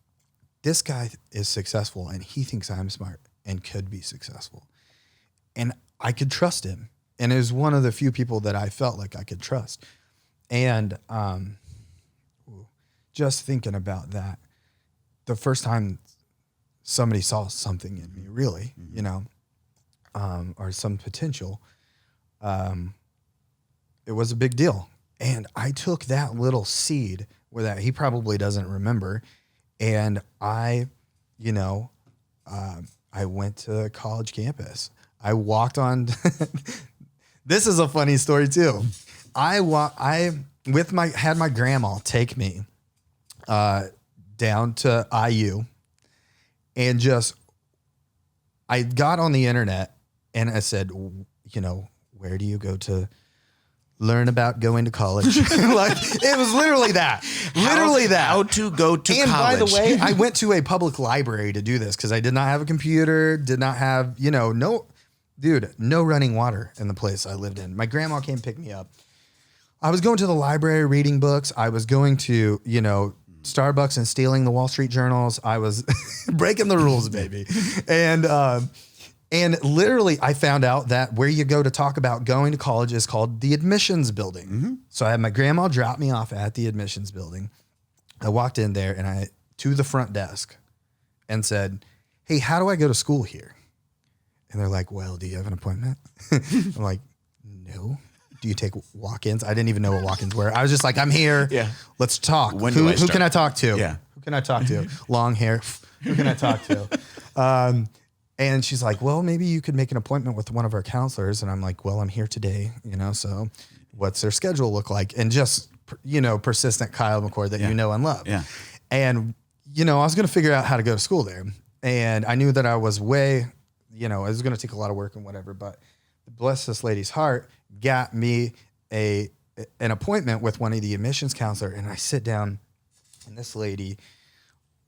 this guy is successful and he thinks I'm smart and could be successful. And I could trust him. And it was one of the few people that I felt like I could trust. And just thinking about that, the first time somebody saw something in me, really, you know, or some potential, it was a big deal. And I took that little seed where that he probably doesn't remember. And I, you know, I went to college campus. I walked on. This is a funny story too. I had my grandma take me down to IU, and just I got on the internet and I said, you know, where do you go to learn about going to college? Like, it was literally that. How to go to college. And by the way, I went to a public library to do this because I did not have a computer, did not have, you know, no running water in the place I lived in. My grandma came pick me up. I was going to the library reading books. I was going to, you know, Starbucks and stealing the Wall Street journals. I was breaking the rules, baby. And literally I found out that where you go to talk about going to college is called the admissions building. Mm-hmm. So I had my grandma drop me off at the admissions building. I walked in there and to the front desk and said, hey, how do I go to school here? And they're like, well, do you have an appointment? I'm like, no. Do you take walk-ins? I didn't even know what walk-ins were. I was just like, I'm here. Yeah. Let's talk. Who can I talk to? Yeah. Who can I talk to? Long hair. Who can I talk to? And she's like, well, maybe you could make an appointment with one of our counselors. And I'm like, well, I'm here today, you know, so what's their schedule look like? And just, you know, persistent Kyle McCord that you know and love. Yeah. And, you know, I was going to figure out how to go to school there. And I knew that I was you know, it was going to take a lot of work and whatever, but bless this lady's heart, got me an appointment with one of the admissions counselor. And I sit down, and this lady,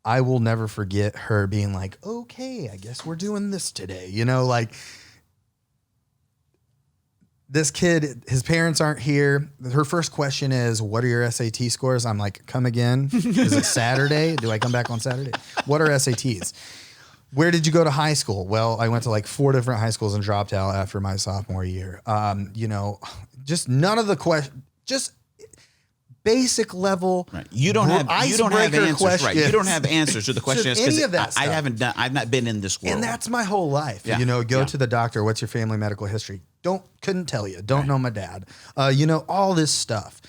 I will never forget her being like, okay, I guess we're doing this today. You know, like, this kid, his parents aren't here. Her first question is, what are your SAT scores? I'm like, come again? Is it Saturday? Do I come back on Saturday? What are SATs? Where did you go to high school? Well, I went to like 4 different high schools and dropped out after my sophomore year. You know, just none of the questions, just basic level. Right. You don't have answers. Right. You don't have answers to the questions because I've not been in this world. And that's my whole life. Yeah. You know, go to the doctor. What's your family medical history? Couldn't tell you. Don't know my dad. You know, all this stuff.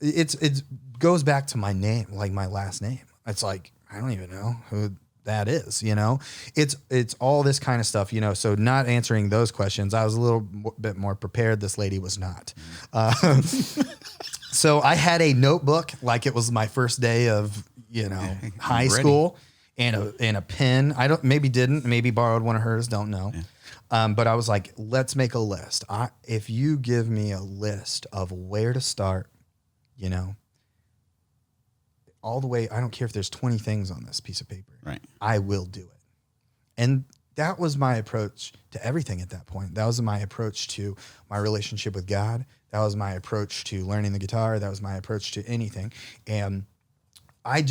It goes back to my name, like my last name. It's like, I don't even know who that is, you know, it's all this kind of stuff, you know, so not answering those questions. I was a little bit more prepared. This lady was not. So I had a notebook like it was my first day of, you know, high school and a pen. Maybe borrowed one of hers. Don't know. Yeah. But I was like, let's make a list. If you give me a list of where to start, you know, all the way, I don't care if there's 20 things on this piece of paper. Right. I will do it. And that was my approach to everything at that point. That was my approach to my relationship with God. That was my approach to learning the guitar. That was my approach to anything. And I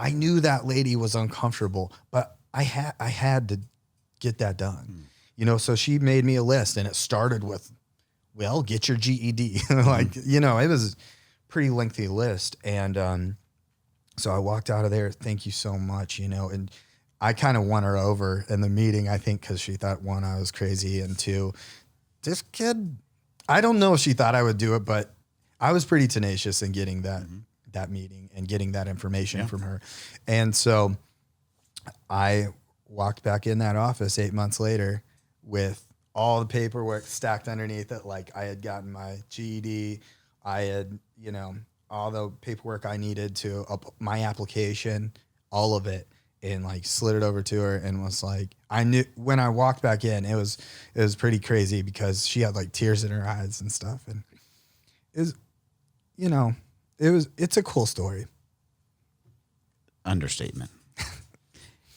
knew that lady was uncomfortable, but I had to get that done. You know, so she made me a list, and it started with, well, get your GED. Like, you know, it was a pretty lengthy list. And, so I walked out of there, thank you so much, you know, and I kind of won her over in the meeting, I think, because she thought, 1, I was crazy, and 2, this kid, I don't know if she thought I would do it, but I was pretty tenacious in getting that meeting and getting that information from her. And so I walked back in that office 8 months later with all the paperwork stacked underneath it. Like, I had gotten my GED, I had, you know, all the paperwork I needed to my application, all of it, and like slid it over to her and was like, I knew when I walked back in, it was pretty crazy because she had like tears in her eyes and stuff. And it was, you know, it's a cool story. Understatement.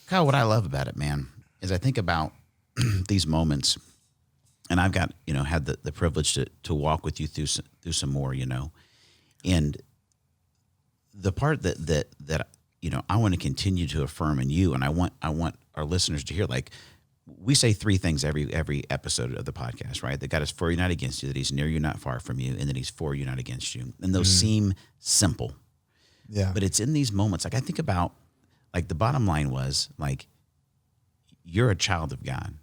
Kyle, what I love about it, man, is I think about these moments, and I've got, you know, had the privilege to walk with you through some more, you know, and the part that I want to continue to affirm in you. And I want our listeners to hear, like, we say three things every episode of the podcast, right? That God is for you, not against you, that he's near you, not far from you, and that he's for you, not against you. And those seem simple. Yeah. But it's in these moments, like I think about, like the bottom line was, like, you're a child of God.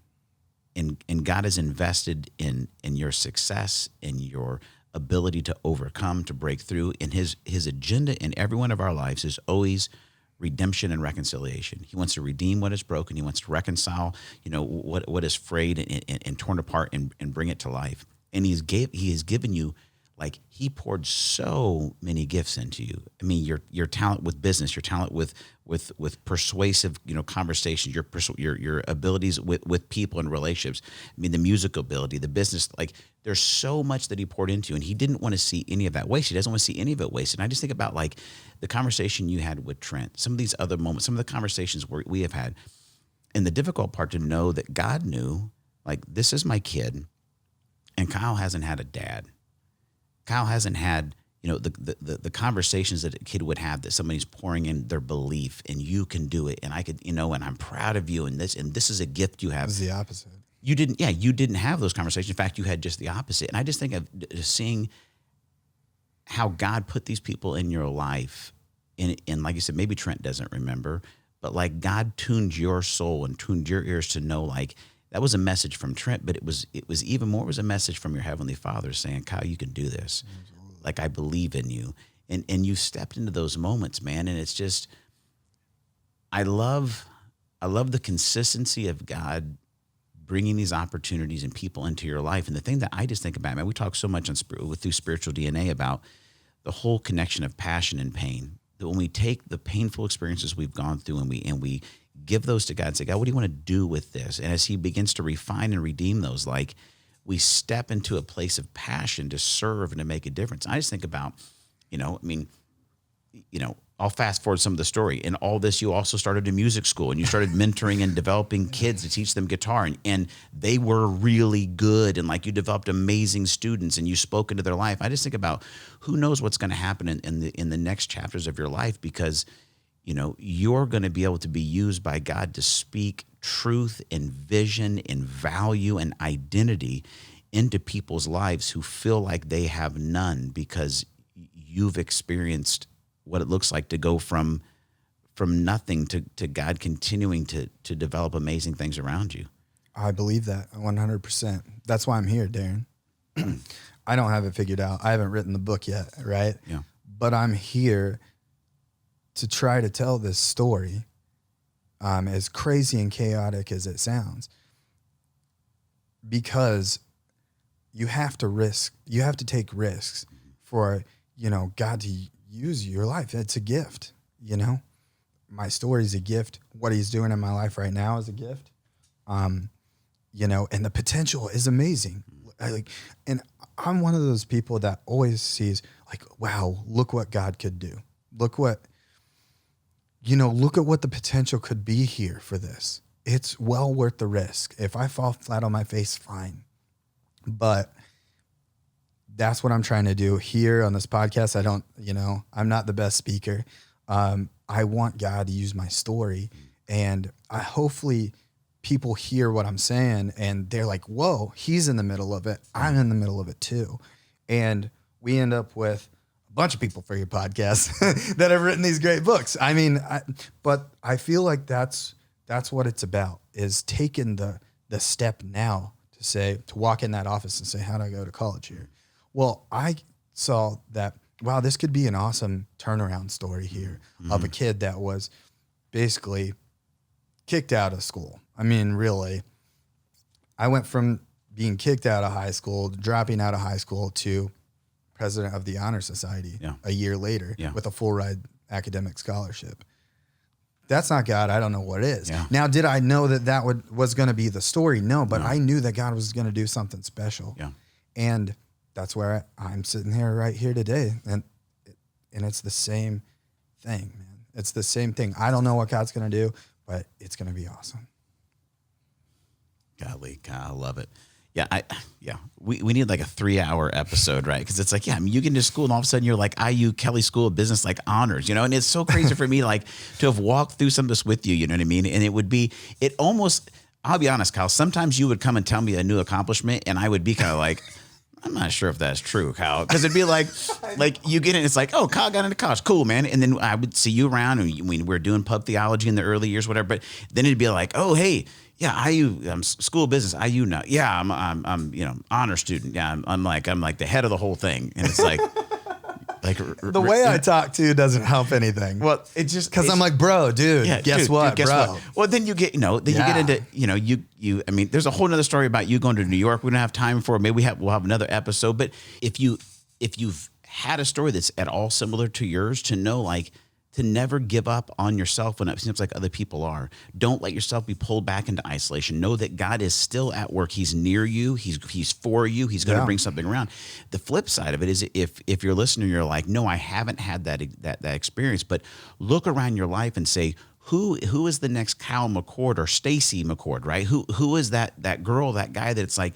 And God is invested in your success, in your ability to overcome, to break through. And his agenda in every one of our lives is always redemption and reconciliation. He wants to redeem what is broken. He wants to reconcile, what is frayed and torn apart and bring it to life. And he has given you, like, he poured so many gifts into you. I mean, your talent with business, your talent with persuasive, conversations, your abilities with people and relationships. I mean, the musical ability, the business, like, there's so much that he poured into you, and he didn't want to see any of that waste. He doesn't want to see any of it wasted. And I just think about, like, the conversation you had with Trent, some of these other moments, some of the conversations we have had, and the difficult part to know that God knew, like, this is my kid, and Kyle hasn't had a dad. Kyle hasn't had, the conversations that a kid would have, that somebody's pouring in their belief, and you can do it, and I could, and I'm proud of you, and this is a gift you have. It was the opposite. You didn't have those conversations. In fact, you had just the opposite. And I just think of seeing how God put these people in your life, and like you said, maybe Trent doesn't remember, but like God tuned your soul and tuned your ears to know, like, that was a message from Trent, but it was even more, it was a message from your Heavenly Father saying, Kyle, you can do this. Absolutely. Like, I believe in you. And you stepped into those moments, man. And it's just, I love the consistency of God bringing these opportunities and people into your life. And the thing that I just think about, man, we talk so much through Spiritual DNA about the whole connection of passion and pain. That when we take the painful experiences we've gone through and we give those to God and say, God, what do you want to do with this? And as he begins to refine and redeem those, like, we step into a place of passion to serve and to make a difference. I just think about, I'll fast forward some of the story. In all this, you also started a music school, and you started mentoring and developing kids to teach them guitar, and they were really good. And like, you developed amazing students, and you spoke into their life. I just think about who knows what's going to happen in the next chapters of your life, because you're going to be able to be used by God to speak truth and vision and value and identity into people's lives who feel like they have none, because you've experienced what it looks like to go from nothing to God continuing to develop amazing things around you. I believe that 100%. That's why I'm here, Darren. I don't have it figured out. I haven't written the book yet, right? Yeah. But I'm here to try to tell this story, as crazy and chaotic as it sounds, because you have to take risks for, God to use your life. It's a gift, my story is a gift. What he's doing in my life right now is a gift. And the potential is amazing. And I'm one of those people that always sees, like, wow, look what God could do. Look at what the potential could be here for this. It's well worth the risk. If I fall flat on my face, fine. But that's what I'm trying to do here on this podcast. I'm not the best speaker. I want God to use my story, and hopefully people hear what I'm saying and they're like, whoa, he's in the middle of it. I'm in the middle of it too. And we end up with a bunch of people for your podcast that have written these great books. But I feel like that's what it's about, is taking the step now to walk in that office and say, how do I go to college here? Well, I saw that, wow, this could be an awesome turnaround story here of a kid that was basically kicked out of school. Really, I went from being kicked out of high school, dropping out of high school, to president of the Honor Society a year later with a full ride academic scholarship. That's not God. I don't know what it is. Yeah. Now, did I know that was going to be the story? No, but I knew that God was going to do something special. Yeah. And that's where I'm sitting here right here today. And it's the same thing, man. It's the same thing. I don't know what God's going to do, but it's going to be awesome. Golly, God, I love it. We need like a 3-hour episode, right? Because it's like, I mean, you get into school and all of a sudden you're like IU Kelly School of Business, like honors, you know, and it's so crazy for me, like to have walked through some of this with you, you know what I mean? And I'll be honest, Kyle, sometimes you would come and tell me a new accomplishment and I would be kind of like, I'm not sure if that's true, Kyle, because it'd be like you get in, it's like, oh, Kyle got into college, cool, man. And then I would see you around and we were doing pub theology in the early years, whatever. But then it'd be like, oh, hey, yeah, IU, school of business, IU now. Yeah, I'm honor student. Yeah, I'm like the head of the whole thing, and it's like. The way I talk to you doesn't help anything. Well, it's just because I'm like, bro, dude, guess what, bro? Well, then you get, you get into, you. I mean, there's a whole nother story about you going to New York. We don't have time for it. Maybe we'll have another episode. But if you've had a story that's at all similar to yours, to know like to never give up on yourself when it seems like other people are. Don't let yourself be pulled back into isolation. Know that God is still at work. He's near you. He's for you. He's going to bring something around. The flip side of it is if you're listening, you're like, no, I haven't had that experience. But look around your life and say, who is the next Kyle McCord or Stacy McCord, right? Who is that girl, that guy that it's like,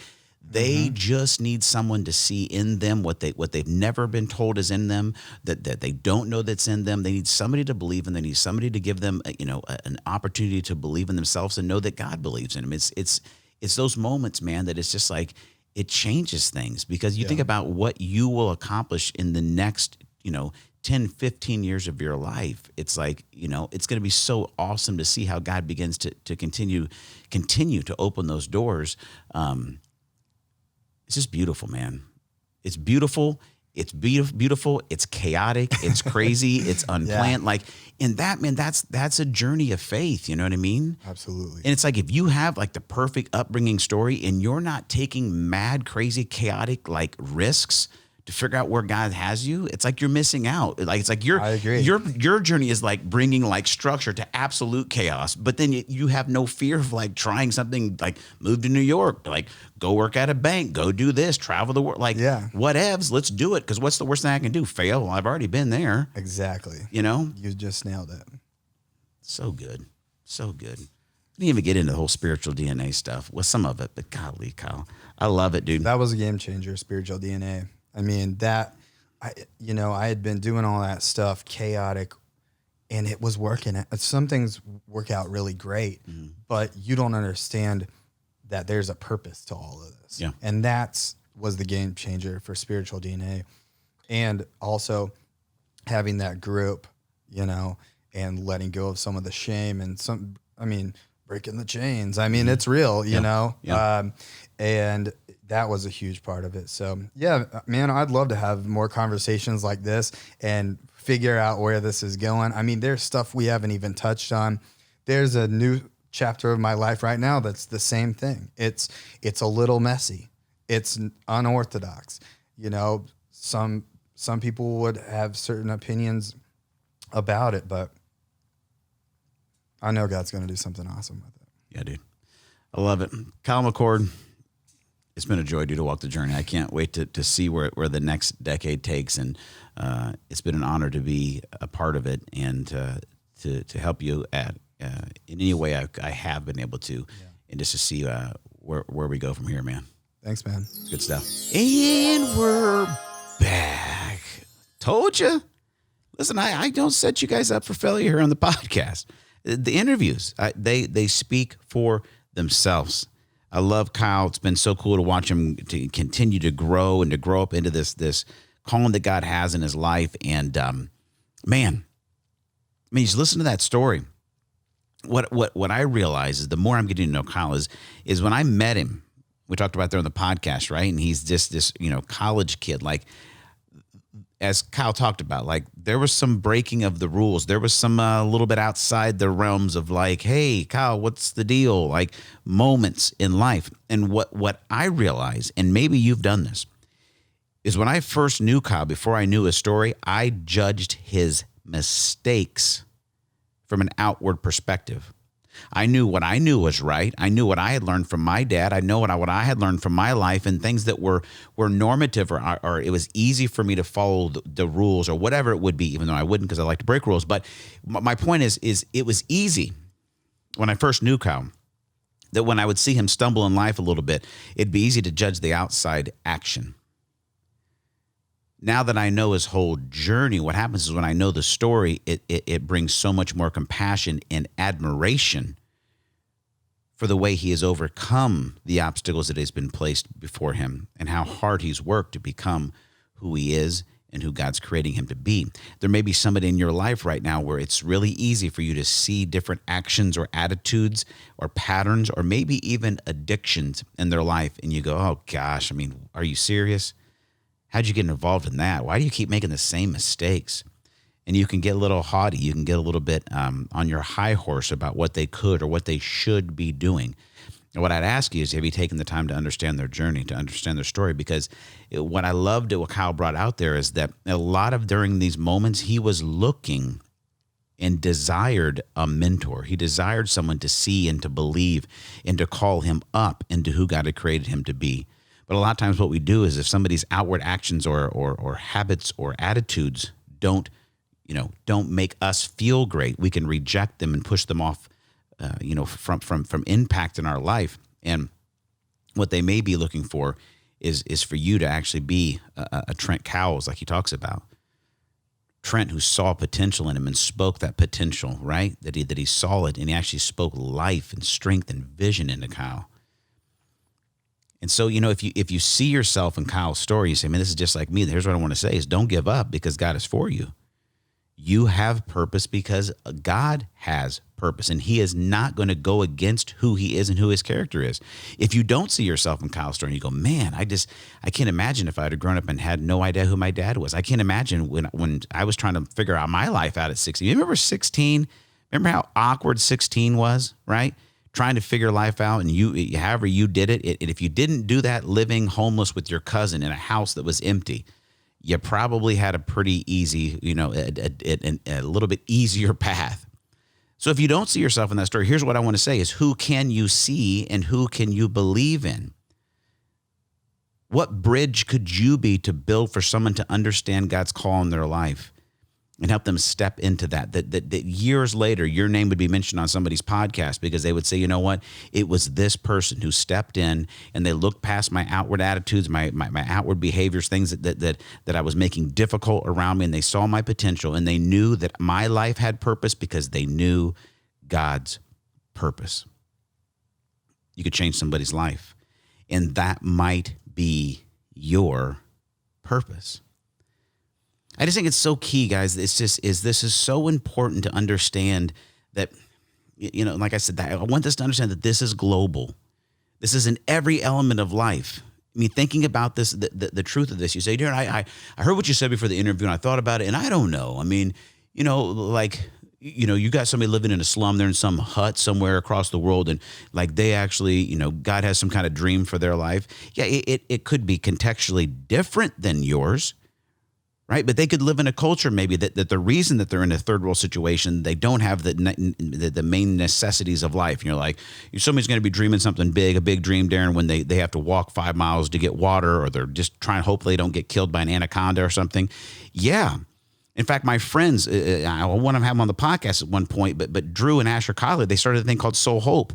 they just need someone to see in them what they've never been told is in them, that they don't know that's in them. They need somebody to believe in. They need somebody to give them, an opportunity to believe in themselves and know that God believes in them. It's those moments, man, that it's just like it changes things because you think about what you will accomplish in the next, 10, 15 years of your life. It's like, it's going to be so awesome to see how God begins to continue to open those doors. It's just beautiful, man. It's beautiful. It's beautiful. It's chaotic. It's crazy. It's unplanned. Like in that, man, that's a journey of faith. You know what I mean? Absolutely. And it's like, if you have like the perfect upbringing story and you're not taking mad, crazy, chaotic, like risks to figure out where God has you, it's like you're missing out. Like, it's like I agree. Your journey is like bringing like structure to absolute chaos, but then you have no fear of like trying something like move to New York, like go work at a bank, go do this, travel the world, like whatevs, let's do it. Cause what's the worst thing I can do? Fail? Well, I've already been there. Exactly. You just nailed it. So good. So good. Didn't even get into the whole spiritual DNA stuff with some of it, but golly, Kyle, I love it, dude. That was a game changer, spiritual DNA. I mean, I had been doing all that stuff, chaotic, and it was working. Some things work out really great, but you don't understand that there's a purpose to all of this. Yeah. And was the game changer for spiritual DNA. And also having that group, and letting go of some of the shame and breaking the chains. I mean, it's real, you know? Yeah. And that was a huge part of it. So yeah, man, I'd love to have more conversations like this and figure out where this is going. I mean, there's stuff we haven't even touched on. There's a new chapter of my life right now that's the same thing. It's a little messy. It's unorthodox. Some people would have certain opinions about it, but I know God's going to do something awesome with it. Yeah, dude. I love it. Kyle McCord, it's been a joy, dude, to walk the journey. I can't wait to see where the next decade takes. And it's been an honor to be a part of it and to help you in any way I have been able to, and just to see where we go from here, man. Thanks, man. It's good stuff. And we're back. Told you. Listen, I don't set you guys up for failure here on the podcast. The interviews, they speak for themselves. I love Kyle. It's been so cool to watch him to continue to grow and to grow up into this calling that God has in his life. And just listen to that story. What I realize is the more I'm getting to know Kyle is when I met him, we talked about there on the podcast, right? And he's just this college kid, like. As Kyle talked about, like there was some breaking of the rules. There was some a little bit outside the realms of like, hey, Kyle, what's the deal? Like moments in life. And what I realized, and maybe you've done this, is when I first knew Kyle, before I knew his story, I judged his mistakes from an outward perspective. I knew what I knew was right. I knew what I had learned from my dad. I know what I had learned from my life, and things that were normative or it was easy for me to follow the rules or whatever it would be, even though I wouldn't because I like to break rules. But my point is it was easy when I first knew Kyle that when I would see him stumble in life a little bit, it'd be easy to judge the outside action. Now that I know his whole journey, what happens is when I know the story, it brings so much more compassion and admiration for the way he has overcome the obstacles that has been placed before him and how hard he's worked to become who he is and who God's creating him to be. There may be somebody in your life right now where it's really easy for you to see different actions or attitudes or patterns or maybe even addictions in their life. And you go, oh gosh, I mean, are you serious? How'd you get involved in that? Why do you keep making the same mistakes? And you can get a little haughty. You can get a little bit on your high horse about what they could or what they should be doing. And what I'd ask you is, have you taken the time to understand their journey, to understand their story? Because what I loved what Kyle brought out there is that a lot of during these moments, he was looking and desired a mentor. He desired someone to see and to believe and to call him up into who God had created him to be. But a lot of times what we do is if somebody's outward actions or habits or attitudes don't make us feel great, we can reject them and push them off, from impact in our life. And what they may be looking for is for you to actually be a Trent Cowles, like he talks about. Trent, who saw potential in him and spoke that potential, right? That he saw it, and he actually spoke life and strength and vision into Kyle. And so, if you see yourself in Kyle's story, you say, man, this is just like me. Here's what I want to say is don't give up because God is for you. You have purpose because God has purpose, and he is not going to go against who he is and who his character is. If you don't see yourself in Kyle's story and you go, man, I can't imagine if I had grown up and had no idea who my dad was. I can't imagine when I was trying to figure out my life out at 16. You remember 16? Remember how awkward 16 was, right? Trying to figure life out, and however you did it, if you didn't do that living homeless with your cousin in a house that was empty, you probably had a pretty easy, a little bit easier path. So if you don't see yourself in that story, here's what I want to say is, who can you see and who can you believe in? What bridge could you be to build for someone to understand God's call in their life and help them step into that years later, your name would be mentioned on somebody's podcast because they would say, you know what, it was this person who stepped in and they looked past my outward attitudes, my outward behaviors, things that I was making difficult around me, and they saw my potential and they knew that my life had purpose because they knew God's purpose. You could change somebody's life, and that might be your purpose. I just think it's so key, guys. This is so important to understand that, like I said, I want this to understand that this is global. This is in every element of life. I mean, thinking about this, the truth of this, you say, Darren, I heard what you said before the interview and I thought about it and I don't know. I mean, you got somebody living in a slum, they're in some hut somewhere across the world, and like they actually, God has some kind of dream for their life. Yeah, it could be contextually different than yours. Right. But they could live in a culture maybe that the reason that they're in a third world situation, they don't have the main necessities of life. And you're like, somebody's going to be dreaming something big, a big dream, Darren, when they have to walk 5 miles to get water, or they're just trying to hope they don't get killed by an anaconda or something. Yeah. In fact, my friends, I want to have them on the podcast at one point, but Drew and Asher Collier, they started a thing called Soul Hope.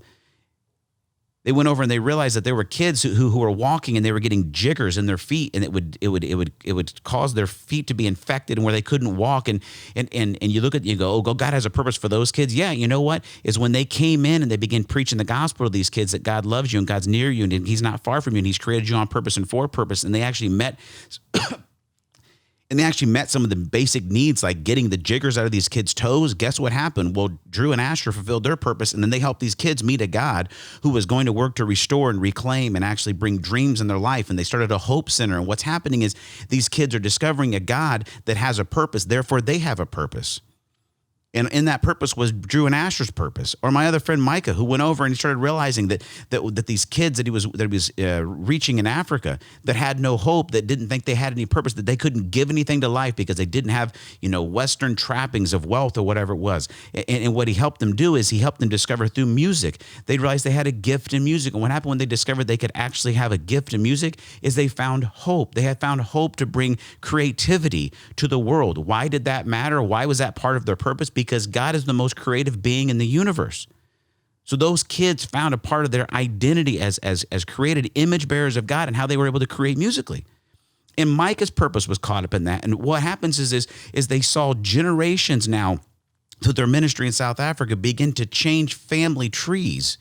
They went over and they realized that there were kids who were walking and they were getting jiggers in their feet, and it would cause their feet to be infected and where they couldn't walk. And you look at, you go, oh, God has a purpose for those kids. Yeah, you know what? Is when they came in and they began preaching the gospel to these kids that God loves you and God's near you and he's not far from you and he's created you on purpose and for purpose. And they actually met some of the basic needs, like getting the jiggers out of these kids' toes. Guess what happened? Well, Drew and Asher fulfilled their purpose, and then they helped these kids meet a God who was going to work to restore and reclaim and actually bring dreams in their life. And they started a hope center. And what's happening is these kids are discovering a God that has a purpose. Therefore, they have a purpose. And in that purpose was Drew and Asher's purpose. Or my other friend Micah, who went over and he started realizing that these kids that he was reaching in Africa that had no hope, that didn't think they had any purpose, that they couldn't give anything to life because they didn't have Western trappings of wealth or whatever it was. And what he helped them do is he helped them discover through music. They realized they had a gift in music. And what happened when they discovered they could actually have a gift in music is they found hope. They had found hope to bring creativity to the world. Why did that matter? Why was that part of their purpose? Because God is the most creative being in the universe. So those kids found a part of their identity as created image bearers of God and how they were able to create musically. And Micah's purpose was caught up in that. And what happens is they saw generations now through their ministry in South Africa begin to change family trees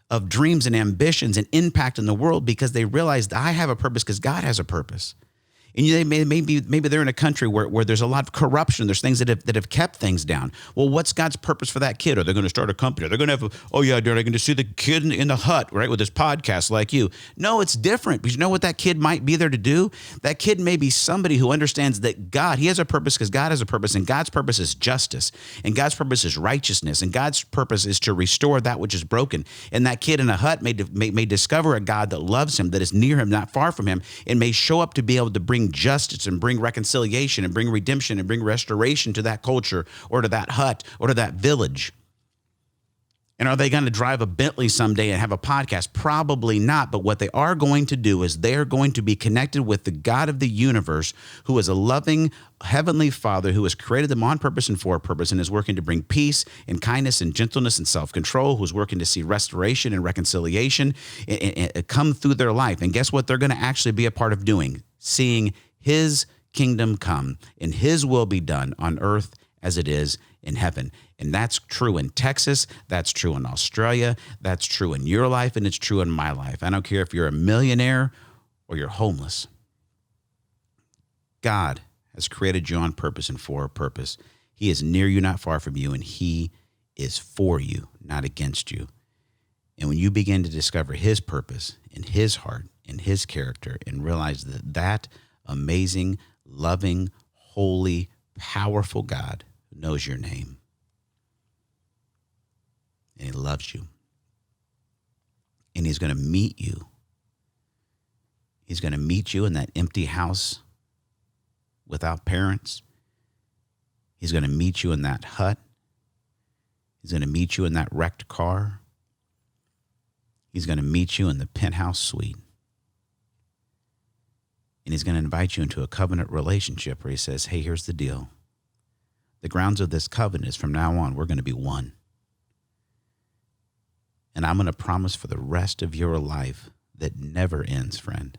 of dreams and ambitions and impact in the world because they realized I have a purpose because God has a purpose. And maybe they're in a country where there's a lot of corruption. There's things that have kept things down. Well, what's God's purpose for that kid? Are they going to start a company? Are they going to have, they're going to see the kid in the hut, right, with this podcast like you? No, it's different. Because you know what that kid might be there to do? That kid may be somebody who understands that God, he has a purpose because God has a purpose, and God's purpose is justice, and God's purpose is righteousness, and God's purpose is to restore that which is broken. And that kid in a hut may discover a God that loves him, that is near him, not far from him, and may show up to be able to bring justice and bring reconciliation and bring redemption and bring restoration to that culture or to that hut or to that village. And are they going to drive a Bentley someday and have a podcast? Probably not. But what they are going to do is they are going to be connected with the God of the universe, who is a loving heavenly Father who has created them on purpose and for a purpose and is working to bring peace and kindness and gentleness and self-control, who's working to see restoration and reconciliation and come through their life. And guess what they're going to actually be a part of doing? Seeing his kingdom come and his will be done on earth as it is in heaven. And that's true in Texas. That's true in Australia. That's true in your life. And it's true in my life. I don't care if you're a millionaire or you're homeless. God has created you on purpose and for a purpose. He is near you, not far from you. And he is for you, not against you. And when you begin to discover his purpose and his heart and his character and realize that amazing, loving, holy, powerful God knows your name. And he loves you. And he's going to meet you. He's going to meet you in that empty house without parents. He's going to meet you in that hut. He's going to meet you in that wrecked car. He's going to meet you in the penthouse suite. And he's going to invite you into a covenant relationship where he says, hey, here's the deal. The grounds of this covenant is from now on, we're going to be one. And I'm going to promise for the rest of your life that never ends, friend.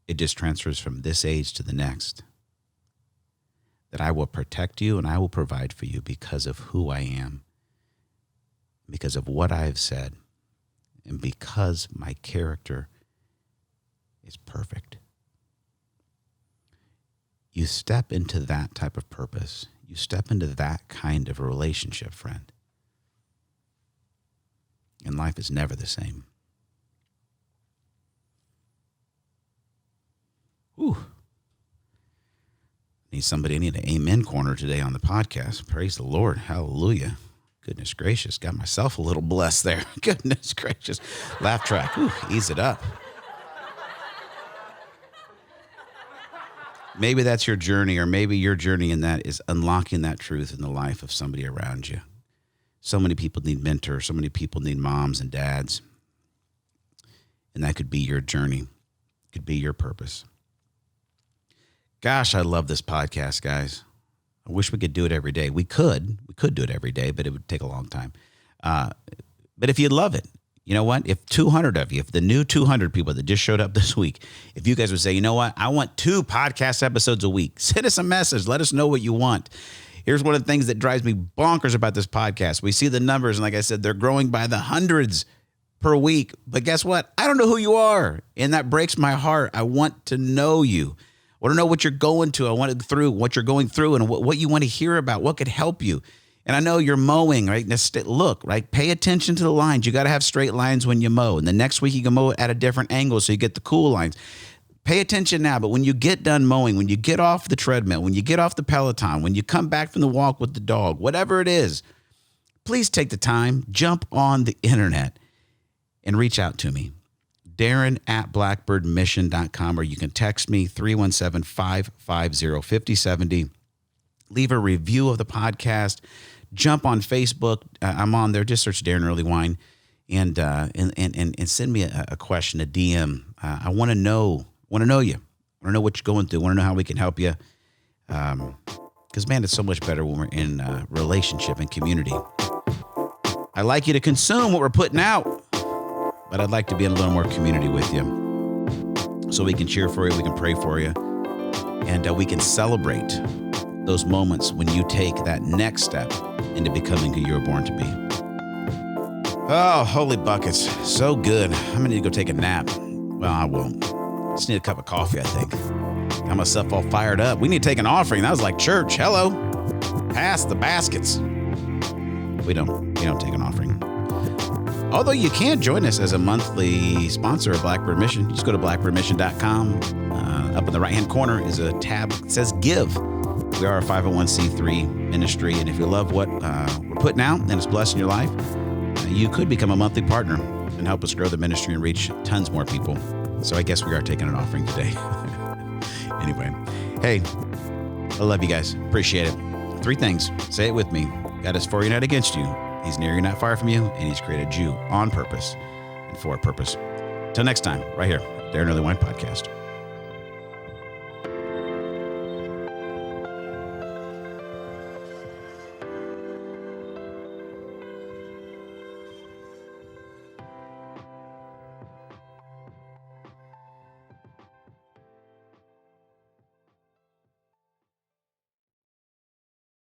It just transfers from this age to the next. That I will protect you and I will provide for you because of who I am, because of what I have said, and because my character is perfect. You step into that type of purpose. You step into that kind of a relationship, friend. And life is never the same. Ooh. I need an amen corner today on the podcast. Praise the Lord. Hallelujah. Goodness gracious. Got myself a little blessed there. Goodness gracious. Laugh track. Ooh, ease it up. Maybe that's your journey, or maybe your journey in that is unlocking that truth in the life of somebody around you. So many people need mentors. So many people need moms and dads. And that could be your journey. It could be your purpose. Gosh, I love this podcast, guys. I wish we could do it every day. We could do it every day, but it would take a long time. But if you love it, you know what? If 200 of you, if the new 200 people that just showed up this week, if you guys would say, you know what? I want 2 podcast episodes a week. Send us a message. Let us know what you want. Here's one of the things that drives me bonkers about this podcast. We see the numbers, and like I said, they're growing by the hundreds per week. But guess what? I don't know who you are, and that breaks my heart. I want to know you. I want to know what you're going to. I want to through what you're going through and what you want to hear about, what could help you. And I know you're mowing, right? Look, right? Pay attention to the lines. You got to have straight lines when you mow. And the next week you can mow it at a different angle so you get the cool lines. Pay attention now, but when you get done mowing, when you get off the treadmill, when you get off the Peloton, when you come back from the walk with the dog, whatever it is, please take the time, jump on the internet and reach out to me. Daron@blackbirdmission.com, or you can text me 317-550-5070. Leave a review of the podcast. Jump on Facebook. I'm on there. Just search Daron Earlewine and send me a question, a DM. I want to know you. I want to know what you're going through. I want to know how we can help you. Because, man, it's so much better when we're in relationship and community. I like you to consume what we're putting out, but I'd like to be in a little more community with you so we can cheer for you, we can pray for you, and we can celebrate those moments when you take that next step into becoming who you were born to be. Oh, holy buckets. So good. I'm going to need to go take a nap. Well, I won't. Just need a cup of coffee, I think. Got myself all fired up. We need to take an offering. That was like church. Hello. Pass the baskets. We don't take an offering. Although you can join us as a monthly sponsor of Blackbird Mission. Just go to blackbirdmission.com. Up in the right-hand corner is a tab that says Give. We are a 501c3 ministry, and if you love what we're putting out and it's blessing your life, you could become a monthly partner and help us grow the ministry and reach tons more people. So I guess we are taking an offering today. Anyway, hey, I love you guys. Appreciate it. 3 things. Say it with me. God is for you, not against you. He's near you, not far from you, and he's created you on purpose and for a purpose. Till next time, right here, Daron Earlewine Podcast.